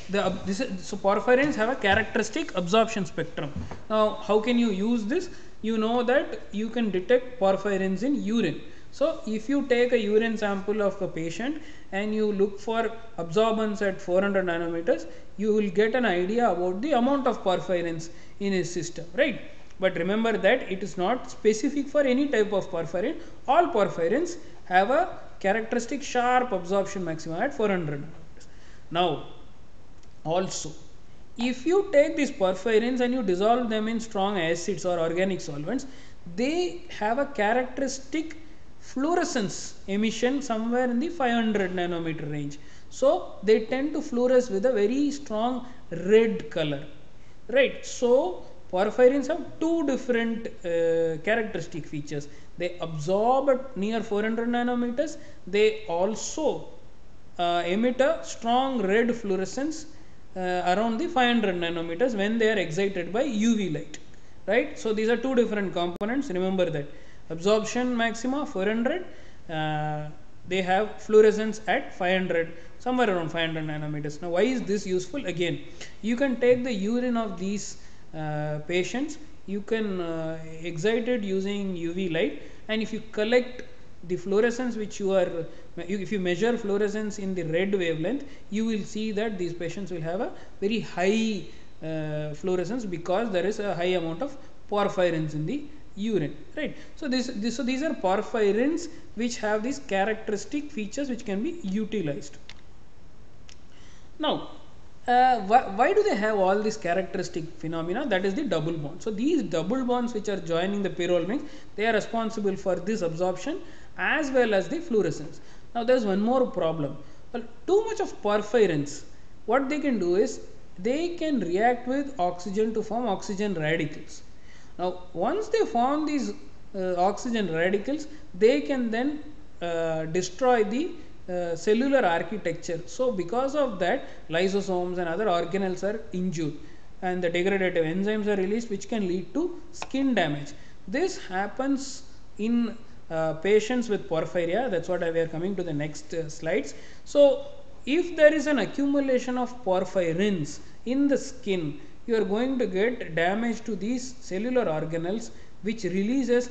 porphyrins have a characteristic absorption spectrum. Now how can you use this? You know that you can detect porphyrins in urine. So if you take a urine sample of a patient and you look for absorbance at 400 nanometers, you will get an idea about the amount of porphyrins in his system, right? But remember that it is not specific for any type of porphyrin. All porphyrins have a characteristic sharp absorption maximum at 400 nanometers. Now also, if you take these porphyrins and you dissolve them in strong acids or organic solvents, they have a characteristic fluorescence emission somewhere in the 500 nanometer range. So they tend to fluoresce with a very strong red color, right? So porphyrins have two different characteristic features. They absorb at near 400 nanometers. They also emit a strong red fluorescence around the 500 nanometers when they are excited by UV light, right? So these are two different components. Remember that absorption maxima 400, they have fluorescence at 500, somewhere around 500 nanometers. Now why is this useful? Again, you can take the urine of these patients, you can excite it using UV light, and if you collect the fluorescence which you are, if you measure fluorescence in the red wavelength, you will see that these patients will have a very high fluorescence because there is a high amount of porphyrins in the urine, right? So these are porphyrins which have these characteristic features which can be utilized. Now why do they have all these characteristic phenomena? That is the double bond. So these double bonds which are joining the pyrrole rings, they are responsible for this absorption as well as the fluorescence. Now there is one more problem. Well, too much of porphyrins, what they can do is they can react with oxygen to form oxygen radicals. Now once they form these oxygen radicals, they can then destroy the cellular architecture. So because of that, lysosomes and other organelles are injured and the degradative enzymes are released, which can lead to skin damage. This happens in patients with porphyria. That's what we are coming to the next slides. So if there is an accumulation of porphyrins in the skin, you are going to get damage to these cellular organelles, which releases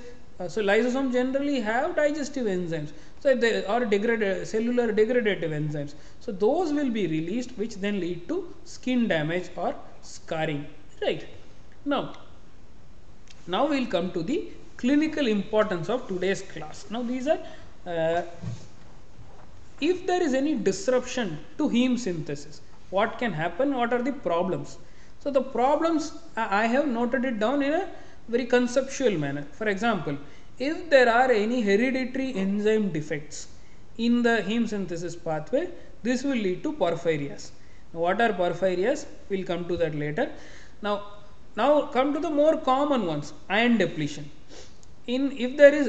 so lysosomes generally have digestive enzymes, so they are cellular degradative enzymes. So those will be released, which then lead to skin damage or scarring, right? Now we will come to the clinical importance of today's class. Now these are if there is any disruption to heme synthesis, what can happen? What are the problems? So the problems, I have noted it down in very conceptual manner. For example, if there are any hereditary enzyme defects in the heme synthesis pathway, this will lead to porphyrias. What are porphyrias? We'll come to that later. Now come to the more common ones. Iron depletion. If there is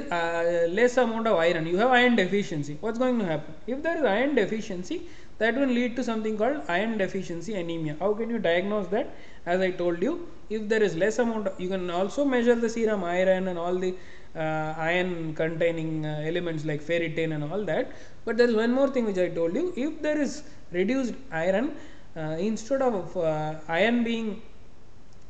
less amount of iron, you have iron deficiency. What's going to happen? If there is iron deficiency, that will lead to something called iron deficiency anemia. How can you diagnose that? As I told you, if there is less amount you can also measure the serum iron and all the iron containing elements like ferritin and all that. But there is one more thing which I told you. If there is reduced iron, instead of iron being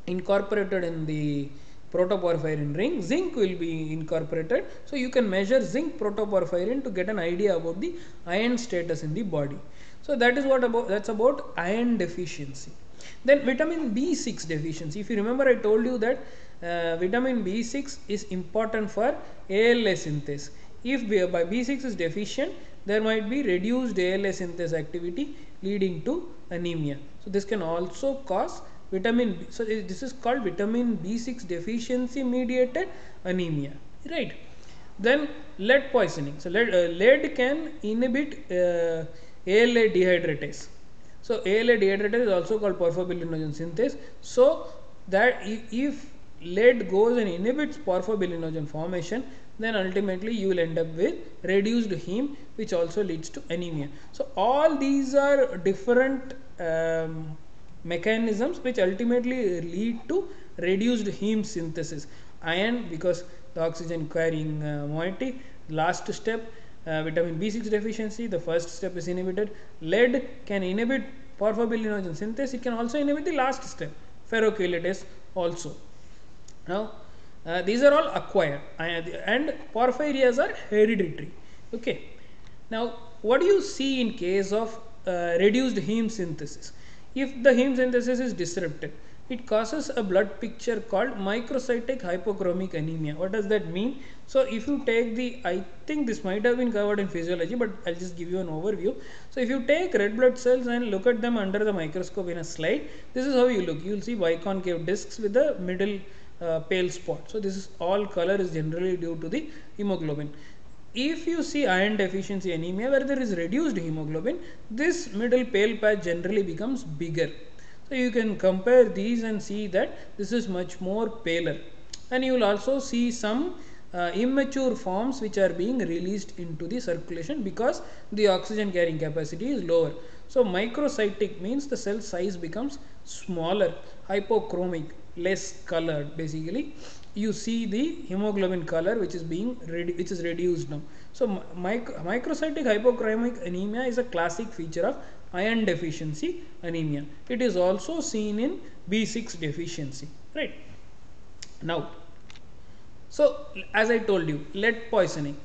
incorporated in the protoporphyrin ring, zinc will be incorporated. So you can measure zinc protoporphyrin to get an idea about the iron status in the body. So that is that's about iron deficiency. Then vitamin B6 deficiency. If you remember, I told you that vitamin B6 is important for ALA synthase. If B6 is deficient, there might be reduced ALA synthase activity leading to anemia. So this can also cause vitamin B. So this is called vitamin B6 deficiency mediated anemia, right? Then lead poisoning. So lead can inhibit ALA dehydratase. So ALA dehydratase is also called porphyrin synthase. So that if lead goes and inhibits porphyrin formation, then ultimately you will end up with reduced heme, which also leads to anemia. So all these are different mechanisms which ultimately lead to reduced heme synthesis. Iron, because the oxygen carrying moiety. Last step, vitamin B6 deficiency, the first step is inhibited. Lead can inhibit porphyrin synthase. It can also inhibit the last step, ferrochelatase also. Now these are all acquired, and porphyrias are hereditary. Okay. Now what do you see in case of reduced heme synthesis? If the heme synthesis is disrupted, it causes a blood picture called microcytic hypochromic anemia. What does that mean? So if you take I think this might have been covered in physiology, but I'll just give you an overview. So if you take red blood cells and look at them under the microscope in a slide, this is how you look. You will see biconcave discs with the middle pale spot. So this is all color is generally due to the hemoglobin. If you see iron deficiency anemia where there is reduced hemoglobin, this middle pale patch generally becomes bigger. So you can compare these and see that this is much more paler, and you will also see some immature forms which are being released into the circulation because the oxygen carrying capacity is lower. So microcytic means the cell size becomes smaller, hypochromic, less colored. Basically you see the hemoglobin color which is reduced now. So microcytic hypochromic anemia is a classic feature of iron deficiency anemia. It is also seen in B6 deficiency, right? Now, so as I told you, lead poisoning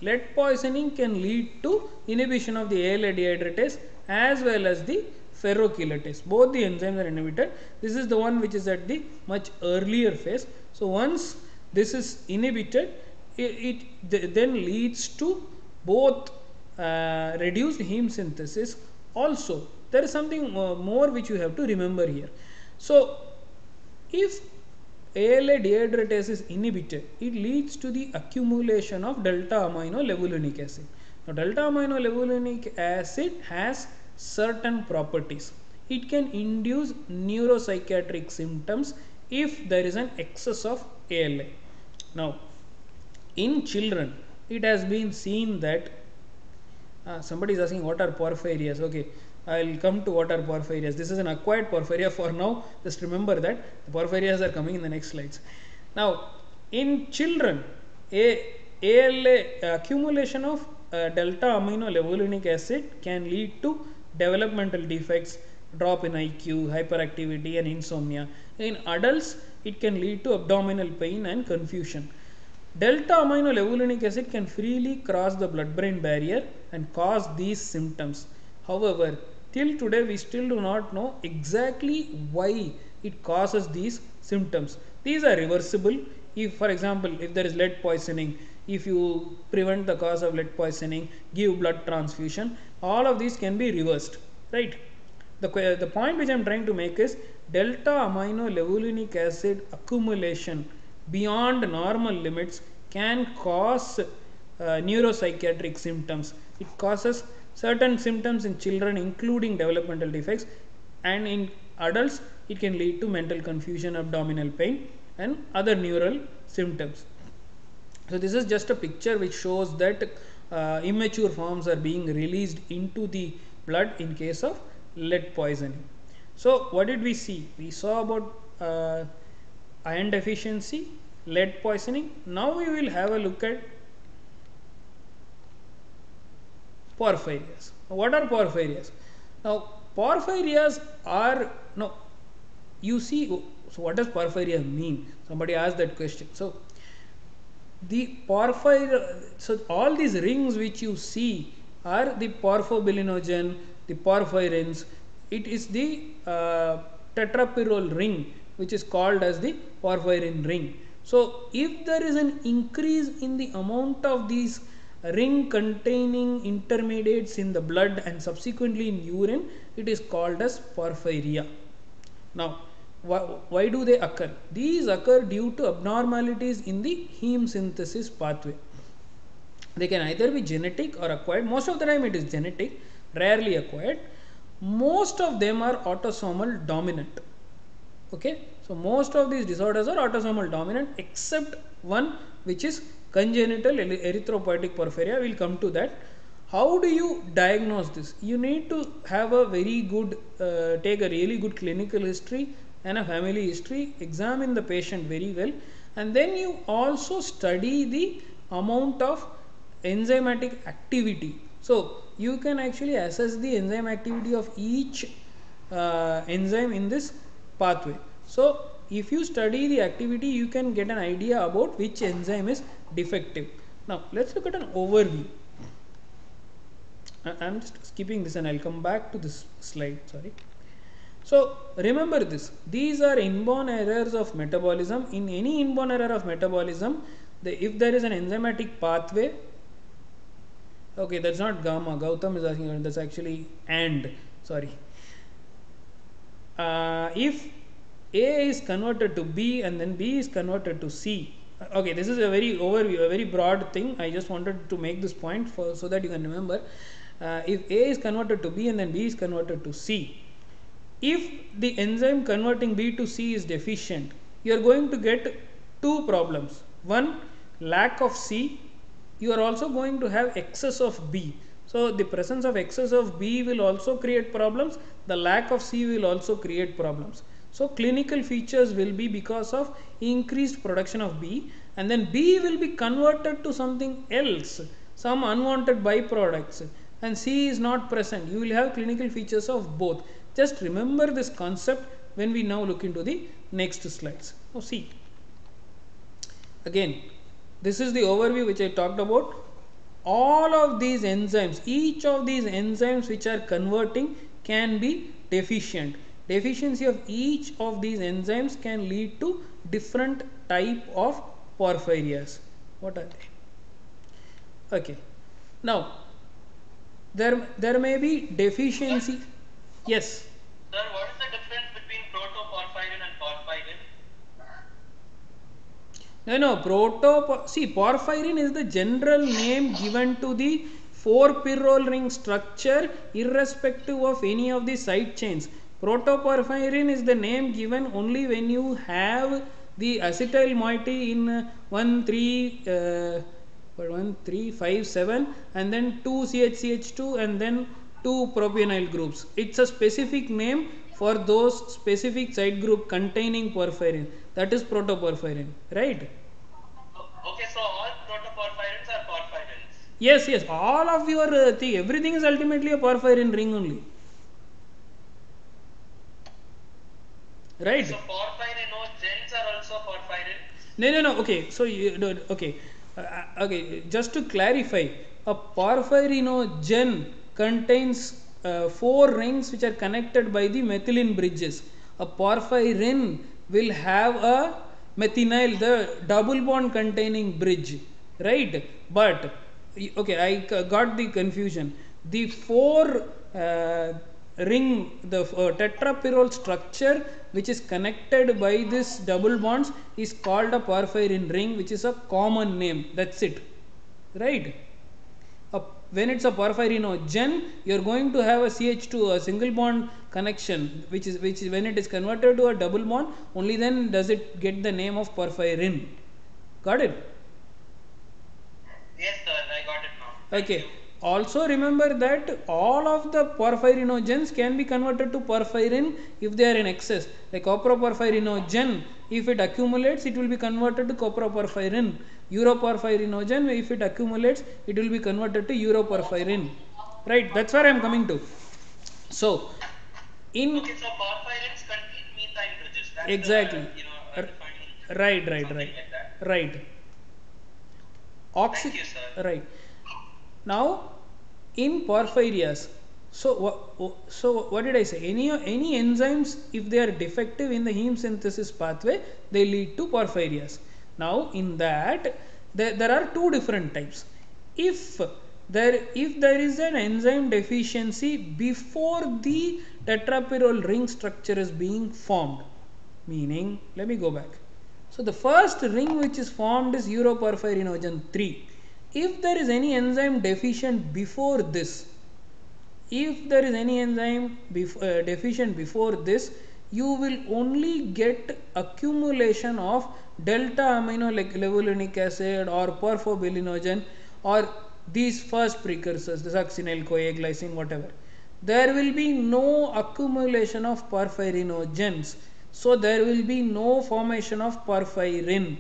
can lead to inhibition of the ALA dehydratase as well as the ferrochelatase. Both the enzymes are inhibited. This is the one which is at the much earlier phase. So once this is inhibited, it then leads to both reduced heme synthesis. Also, there is something more which you have to remember here. So if ALA dehydratase is inhibited, it leads to the accumulation of delta amino levulinic acid. Now delta amino levulinic acid has certain properties. It can induce neuropsychiatric symptoms if there is an excess of ALA. Now in children, it has been seen that somebody is asking what are porphyrias. Okay, I will come to what are porphyrias. This is an acquired porphyria for now. Just remember that the porphyrias are coming in the next slides. Now in children, ALA accumulation of delta amino levulinic acid can lead to developmental defects, drop in IQ, hyperactivity and insomnia. In adults, it can lead to abdominal pain and confusion. Delta amino levulinic acid can freely cross the blood-brain barrier and cause these symptoms. However, till today we still do not know exactly why it causes these symptoms. These are reversible. If, for example, if there is lead poisoning, if you prevent the cause of lead poisoning, give blood transfusion, all of these can be reversed, right? The point which I am trying to make is delta amino levulinic acid accumulation beyond normal limits can cause neuropsychiatric symptoms. It causes certain symptoms in children, including developmental defects, and in adults it can lead to mental confusion, abdominal pain, and other neural symptoms. So this is just a picture which shows that immature forms are being released into the blood in case of lead poisoning. So what did we see? We saw about iron deficiency, lead poisoning. Now we will have a look at porphyrias. What are porphyrias? Now porphyrias are, no, you see, so what does porphyria mean? Somebody asked that question. So the so all these rings which you see are the porphobilinogen, the porphyrins. It is the tetrapyrrole ring which is called as the porphyrin ring. So if there is an increase in the amount of these ring containing intermediates in the blood and subsequently in urine, it is called as porphyria. Now why do they occur? These occur due to abnormalities in the heme synthesis pathway. They can either be genetic or acquired. Most of the time it is genetic, rarely acquired. Most of them are autosomal dominant. Okay, so most of these disorders are autosomal dominant except one, which is congenital erythropoietic porphyria. We will come to that. How do you diagnose this? You need to have a very good, take a really good clinical history and a family history, examine the patient very well, and then you also study the amount of enzymatic activity. So you can actually assess the enzyme activity of each enzyme in this pathway. So if you study the activity, you can get an idea about which enzyme is defective. Now let's look at an overview. I am just skipping this and I will come back to this slide, sorry. So remember this, these are inborn errors of metabolism. In any inborn error of metabolism, if there is an enzymatic pathway, okay, that's not gamma, Gautam is asking, that's actually and, sorry. If A is converted to B and then B is converted to C, okay, this is a very overview, a very broad thing. I just wanted to make this point so that you can remember. If A is converted to B and then B is converted to C, if the enzyme converting B to C is deficient, you are going to get two problems. One, lack of C. You are also going to have excess of B. So the presence of excess of B will also create problems. The lack of C will also create problems. So clinical features will be because of increased production of B, and then B will be converted to something else, some unwanted byproducts, and C is not present. You will have clinical features of both. Just remember this concept when we now look into the next slides. Now see, again, this is the overview which I talked about. All of these enzymes, each of these enzymes which are converting can be deficient. Deficiency of each of these enzymes can lead to different type of porphyrias. What are they? Okay. Now, there may be deficiency. Yes. Sir, what is the difference between protoporphyrin and porphyrin? See, porphyrin is the general name given to the 4-pyrrole ring structure irrespective of any of the side chains. Protoporphyrin is the name given only when you have the acetyl moiety in 1, 3, 5, 7 and then 2 CHCH2 and then 2 propionyl groups. It's a specific name for those specific side group containing porphyrin. That is protoporphyrin, right? Okay, so all protoporphyrins are porphyrins. Yes, yes. All of your thing, everything is ultimately a porphyrin ring only. Right? So porphyrinogens are also porphyrin. No. Okay. So okay. Just to clarify, a porphyrinogen contains 4 rings which are connected by the methylene bridges. A porphyrin will have a methinyl, the double bond containing bridge, right? But okay, I got the confusion. The 4 ring, the tetrapyrrole structure which is connected by this double bonds is called a porphyrin ring, which is a common name. That's it, right? When it's a porphyrinogen, you are going to have a CH2, a single bond connection, which is when it is converted to a double bond, only then does it get the name of porphyrin. Got it? Yes, sir, I got it now. Okay. Also remember that all of the porphyrinogens can be converted to porphyrin if they are in excess. Like coproporphyrinogen, if it accumulates, it will be converted to coproporphyrin. Uroporphyrinogen, if it accumulates, it will be converted to uroporphyrin. Right? That's where I am coming to. So, in Okay, so porphyrins contain methyl bridges. That's exactly. defining Right. something like that. Right. Thank you, sir. Right. Now, in Porphyrias, so what did I say? Any enzymes, if they are defective in the heme synthesis pathway, they lead to Porphyrias. Now, in that, there are two different types. If there is an enzyme deficiency before the tetrapyrrole ring structure is being formed, meaning, let me go back. So, the first ring which is formed is Uroporphyrinogen 3. If there is any enzyme deficient before this, deficient before this, you will only get accumulation of delta amino like levulinic acid or porphobilinogen or these first precursors, the succinyl CoA, glycine, whatever. There will be no accumulation of porphyrinogens. So there will be no formation of porphyrin.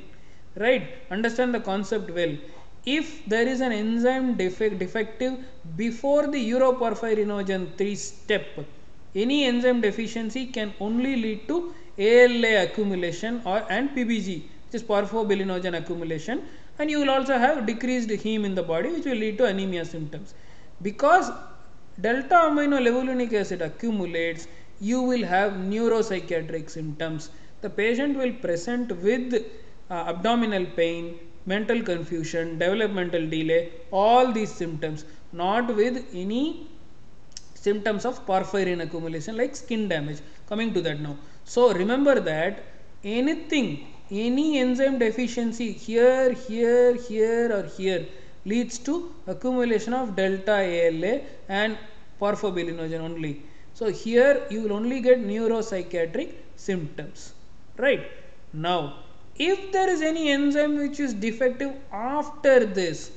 Right? Understand the concept well. If there is an enzyme defective before the uroporphyrinogen 3 step, any enzyme deficiency can only lead to ALA accumulation and PBG, which is porphobilinogen accumulation, and you will also have decreased heme in the body, which will lead to anemia symptoms. Because delta amino levulinic acid accumulates, you will have neuropsychiatric symptoms. The patient will present with abdominal pain, mental confusion, developmental delay, all these symptoms, not with any symptoms of porphyrin accumulation like skin damage. Coming to that now. So remember that any enzyme deficiency here or here leads to accumulation of delta ALA and porphobilinogen only. So here you will only get neuropsychiatric symptoms. Right? Now, if there is any enzyme which is defective after this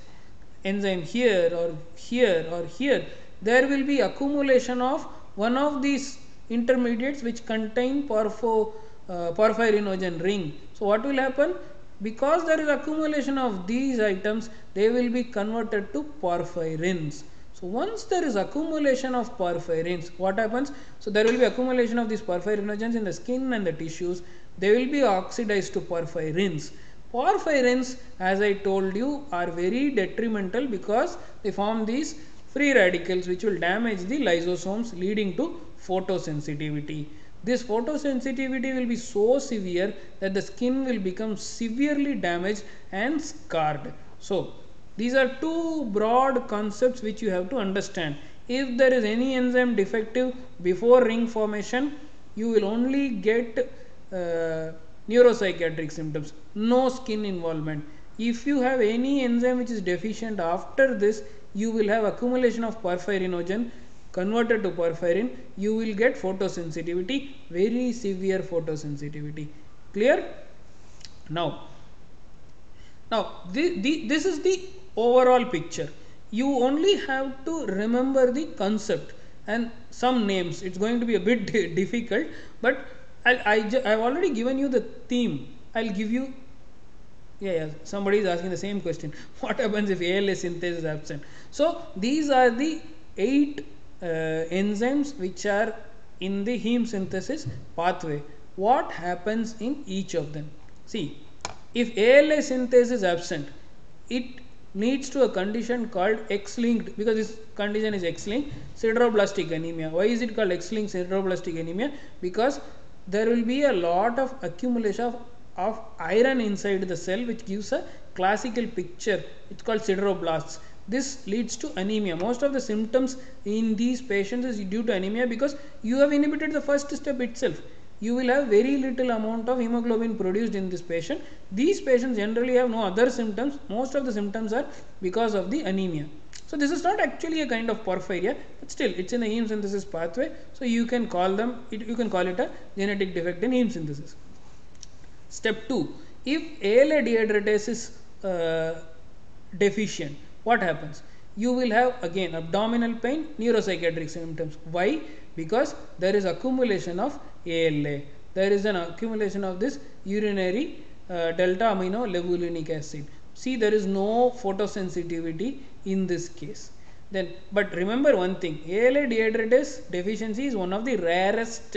enzyme here or here, there will be accumulation of one of these intermediates which contain porphyrinogen ring. So what will happen? Because there is accumulation of these items, they will be converted to porphyrins. So once there is accumulation of porphyrins, what happens? So there will be accumulation of these porphyrinogens in the skin and the tissues. They will be oxidized to porphyrins. Porphyrins, as I told you, are very detrimental because they form these free radicals which will damage the lysosomes, leading to photosensitivity. This photosensitivity will be so severe that the skin will become severely damaged and scarred. So these are two broad concepts which you have to understand. If there is any enzyme defective before ring formation, you will only get neuropsychiatric symptoms, no skin involvement. If you have any enzyme which is deficient after this, you will have accumulation of porphyrinogen converted to porphyrin. You will get photosensitivity, very severe photosensitivity. Clear? Now this is the overall picture. You only have to remember the concept and some names. It's going to be a bit difficult, but I've already given you the theme. I'll give you. Yeah. Somebody is asking the same question. What happens if ALA synthase is absent? So these are the 8 enzymes which are in the heme synthesis pathway. What happens in each of them? See, if ALA synthase is absent, it leads to a condition called X-linked, because this condition is X-linked, sideroblastic anemia. Why is it called X-linked sideroblastic anemia? Because there will be a lot of accumulation of iron inside the cell, which gives a classical picture. It's called sideroblasts. this leads to anemia. Most of the symptoms in these patients is due to anemia, because you have inhibited the first step itself. You will have very little amount of hemoglobin produced in this patient. These patients generally have no other symptoms. Most of the symptoms are because of the anemia. So this is not actually a kind of porphyria, but still it's in the heme synthesis pathway. So you can call you can call it a genetic defect in heme synthesis. Step 2. If ALA dehydratase is deficient, what happens? You will have again abdominal pain, neuropsychiatric symptoms. Why? Because there is accumulation of ALA. There is an accumulation of this urinary delta amino levulinic acid. See, there is no photosensitivity in this case. Then, but remember one thing: ALA dehydratase deficiency is one of the rarest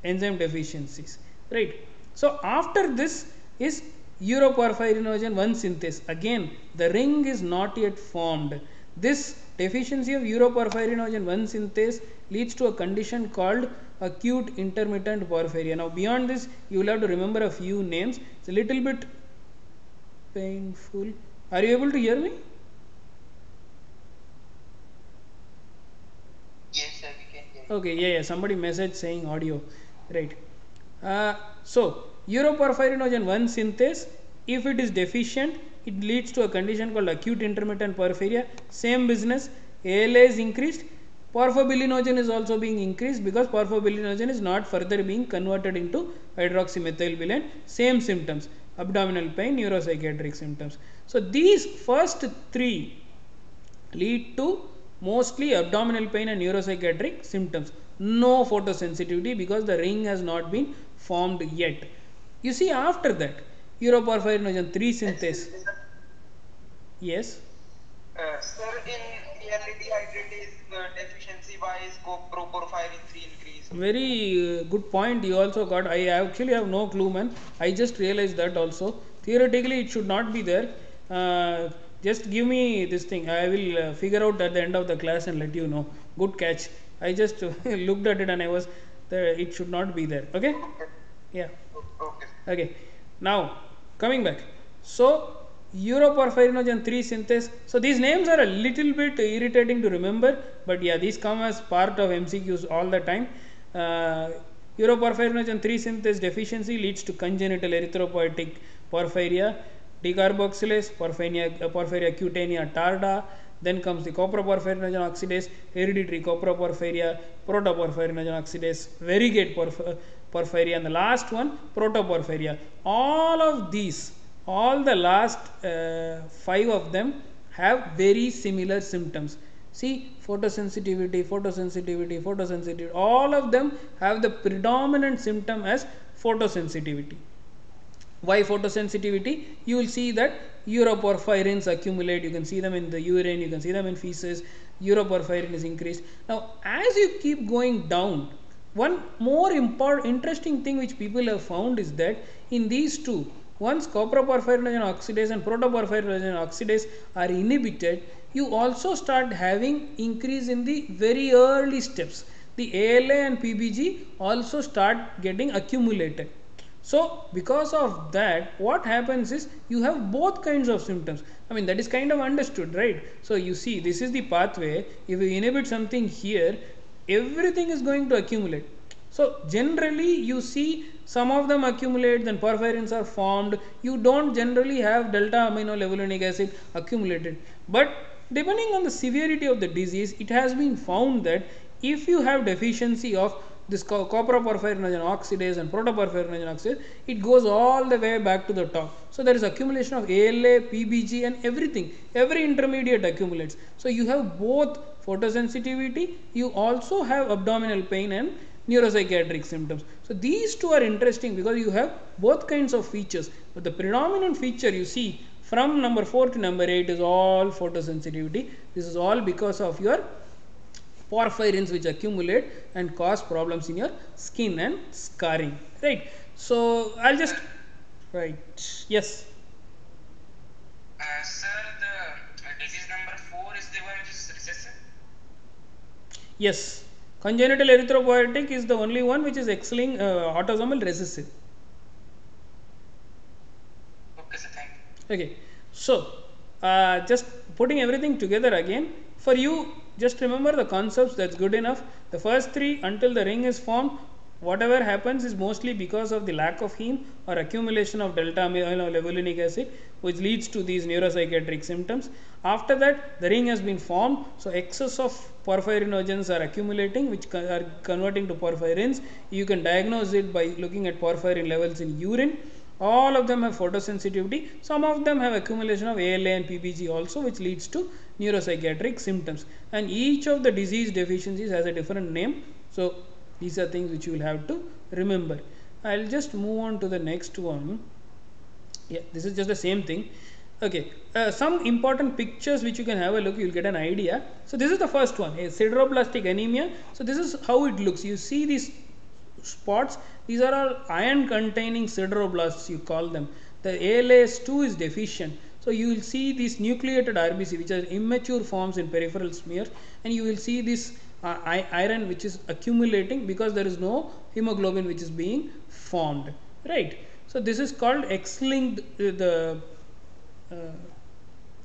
enzyme deficiencies, right? So after this is Uroporphyrinogen I synthase. Again, the ring is not yet formed. This deficiency of Uroporphyrinogen I synthase leads to a condition called acute intermittent porphyria. Now, beyond this, you will have to remember a few names. It's a little bit painful. Are you able to hear me? Yes, sir, we can hear you. Okay, yeah, somebody message saying audio, right? So Uroporphyrinogen I synthase, if it is deficient, it leads to a condition called acute intermittent porphyria. Same business, ALA is increased, porphobilinogen is also being increased, because porphobilinogen is not further being converted into hydroxymethylbilin. Same symptoms: abdominal pain, neuropsychiatric symptoms. So these first three lead to mostly abdominal pain and neuropsychiatric symptoms. No photosensitivity, because the ring has not been formed yet. You see, after that, Uroporphyrinogen III synthase. Yes. Sir, in ALA dehydratase deficiency, why is Protoporphyrin 3 increased? Very good point you also got. I actually have no clue, man. I just realized that also. Theoretically, it should not be there. Just give me this thing. I will figure out at the end of the class and let you know. Good catch. I just looked at it and I was there. It should not be there. Okay. Yeah. Okay. Okay. Now coming back. So Uroporphyrinogen III synthase. So these names are a little bit irritating to remember, but yeah, these come as part of MCQs all the time. Uroporphyrinogen III synthase deficiency leads to congenital erythropoietic porphyria, decarboxylase, porphyria cutaneous tarda. Then comes the coproporphyrinogen oxidase, hereditary coproporphyria, protoporphyrinogen oxidase, variegate porphyria, and the last one, protoporphyria. All of these, all the last 5 of them have very similar symptoms. See, photosensitivity, photosensitivity, photosensitivity, all of them have the predominant symptom as photosensitivity. Why photosensitivity? You will see that uroporphyrins accumulate. You can see them in the urine, you can see them in feces. Uroporphyrin is increased. Now, as you keep going down, one more interesting thing which people have found is that in these two, once coproporphyrinogen oxidase and protoporphyrinogen oxidase are inhibited, you also start having increase in the very early steps. The ALA and PBG also start getting accumulated. So because of that, what happens is you have both kinds of symptoms. I mean, that is kind of understood, right? So you see, this is the pathway. If you inhibit something here, everything is going to accumulate. So generally you see some of them accumulate, then porphyrins are formed. You don't generally have delta amino levulinic acid accumulated. But depending on the severity of the disease, it has been found that if you have deficiency of this coproporphyrinogen oxidase and protoporphyrinogen oxidase, it goes all the way back to the top. So there is accumulation of ALA, PBG and everything. Every intermediate accumulates. So you have both photosensitivity, you also have abdominal pain and neuropsychiatric symptoms. So these two are interesting because you have both kinds of features. But the predominant feature you see from number 4 to number 8 is all photosensitivity. This is all because of your porphyrins which accumulate and cause problems in your skin and scarring, right? So I'll just yes. Sir, the disease number 4 is the one which is recessive? Yes, congenital erythropoietic is the only one which is X-linked autosomal recessive. Okay, sir, thank you. Okay, so just putting everything together again. For you, just remember the concepts, that's good enough. The first three, until the ring is formed, whatever happens is mostly because of the lack of heme or accumulation of delta levulinic acid, which leads to these neuropsychiatric symptoms. After that, the ring has been formed, so excess of porphyrinogens are accumulating, which are converting to porphyrins. You can diagnose it by looking at porphyrin levels in urine. All of them have photosensitivity. Some of them have accumulation of ALA and PBG also, which leads to neuropsychiatric symptoms. And each of the disease deficiencies has a different name. So these are things which you will have to remember. I'll just move on to the next one. Yeah, this is just the same thing. Okay, some important pictures which you can have a look, you will get an idea. So this is the first one, a sideroblastic anemia. So this is how it looks. You see these spots, these are all iron containing sideroblasts, you call them. The ALAS2 is deficient, so you will see these nucleated RBC, which are immature forms in peripheral smears, and you will see this iron which is accumulating because there is no hemoglobin which is being formed, right? So this is called X-linked,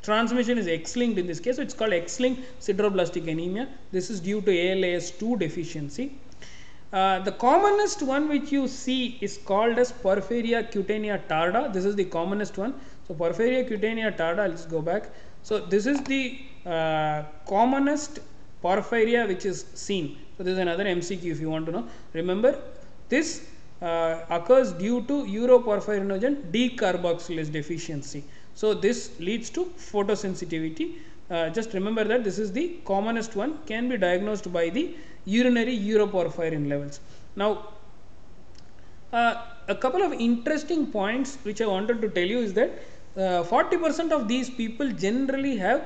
transmission is X-linked in this case, so it's called X-linked sideroblastic anemia. This is due to ALAS2 deficiency. The commonest one which you see is called as Porphyria cutanea tarda. This is the commonest one. So Porphyria cutanea tarda, let's go back. So this is the commonest porphyria which is seen. So this is another MCQ if you want to know. Remember, this occurs due to uroporphyrinogen decarboxylase deficiency. So this leads to photosensitivity. Just remember that this is the commonest one, can be diagnosed by the urinary uroporphyrin levels. Now, a couple of interesting points which I wanted to tell you is that 40% of these people generally have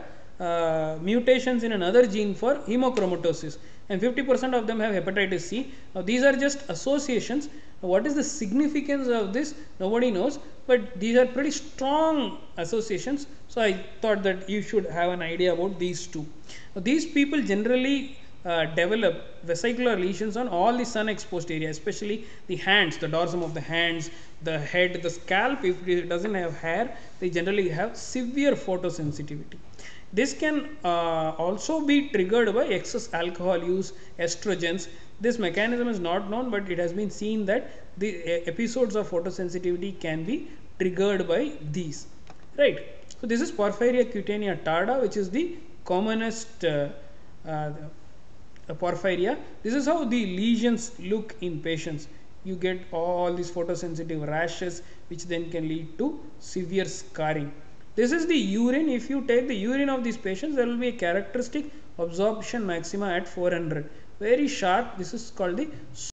mutations in another gene for hemochromatosis, and 50% of them have hepatitis C. Now these are just associations. Now, what is the significance of this? Nobody knows, but these are pretty strong associations. So I thought that you should have an idea about these two. Now, these people generally develop vesicular lesions on all the sun exposed area, especially the hands, the dorsum of the hands, the head, the scalp. If it doesn't have hair, they generally have severe photosensitivity. This can also be triggered by excess alcohol use, estrogens. This mechanism is not known, but it has been seen that the episodes of photosensitivity can be triggered by these, right? So this is Porphyria cutanea tarda, which is the commonest porphyria. This is how the lesions look in patients. You get all these photosensitive rashes, which then can lead to severe scarring. This is the urine. If you take the urine of these patients, there will be a characteristic absorption maxima at 400. Very sharp. This is called the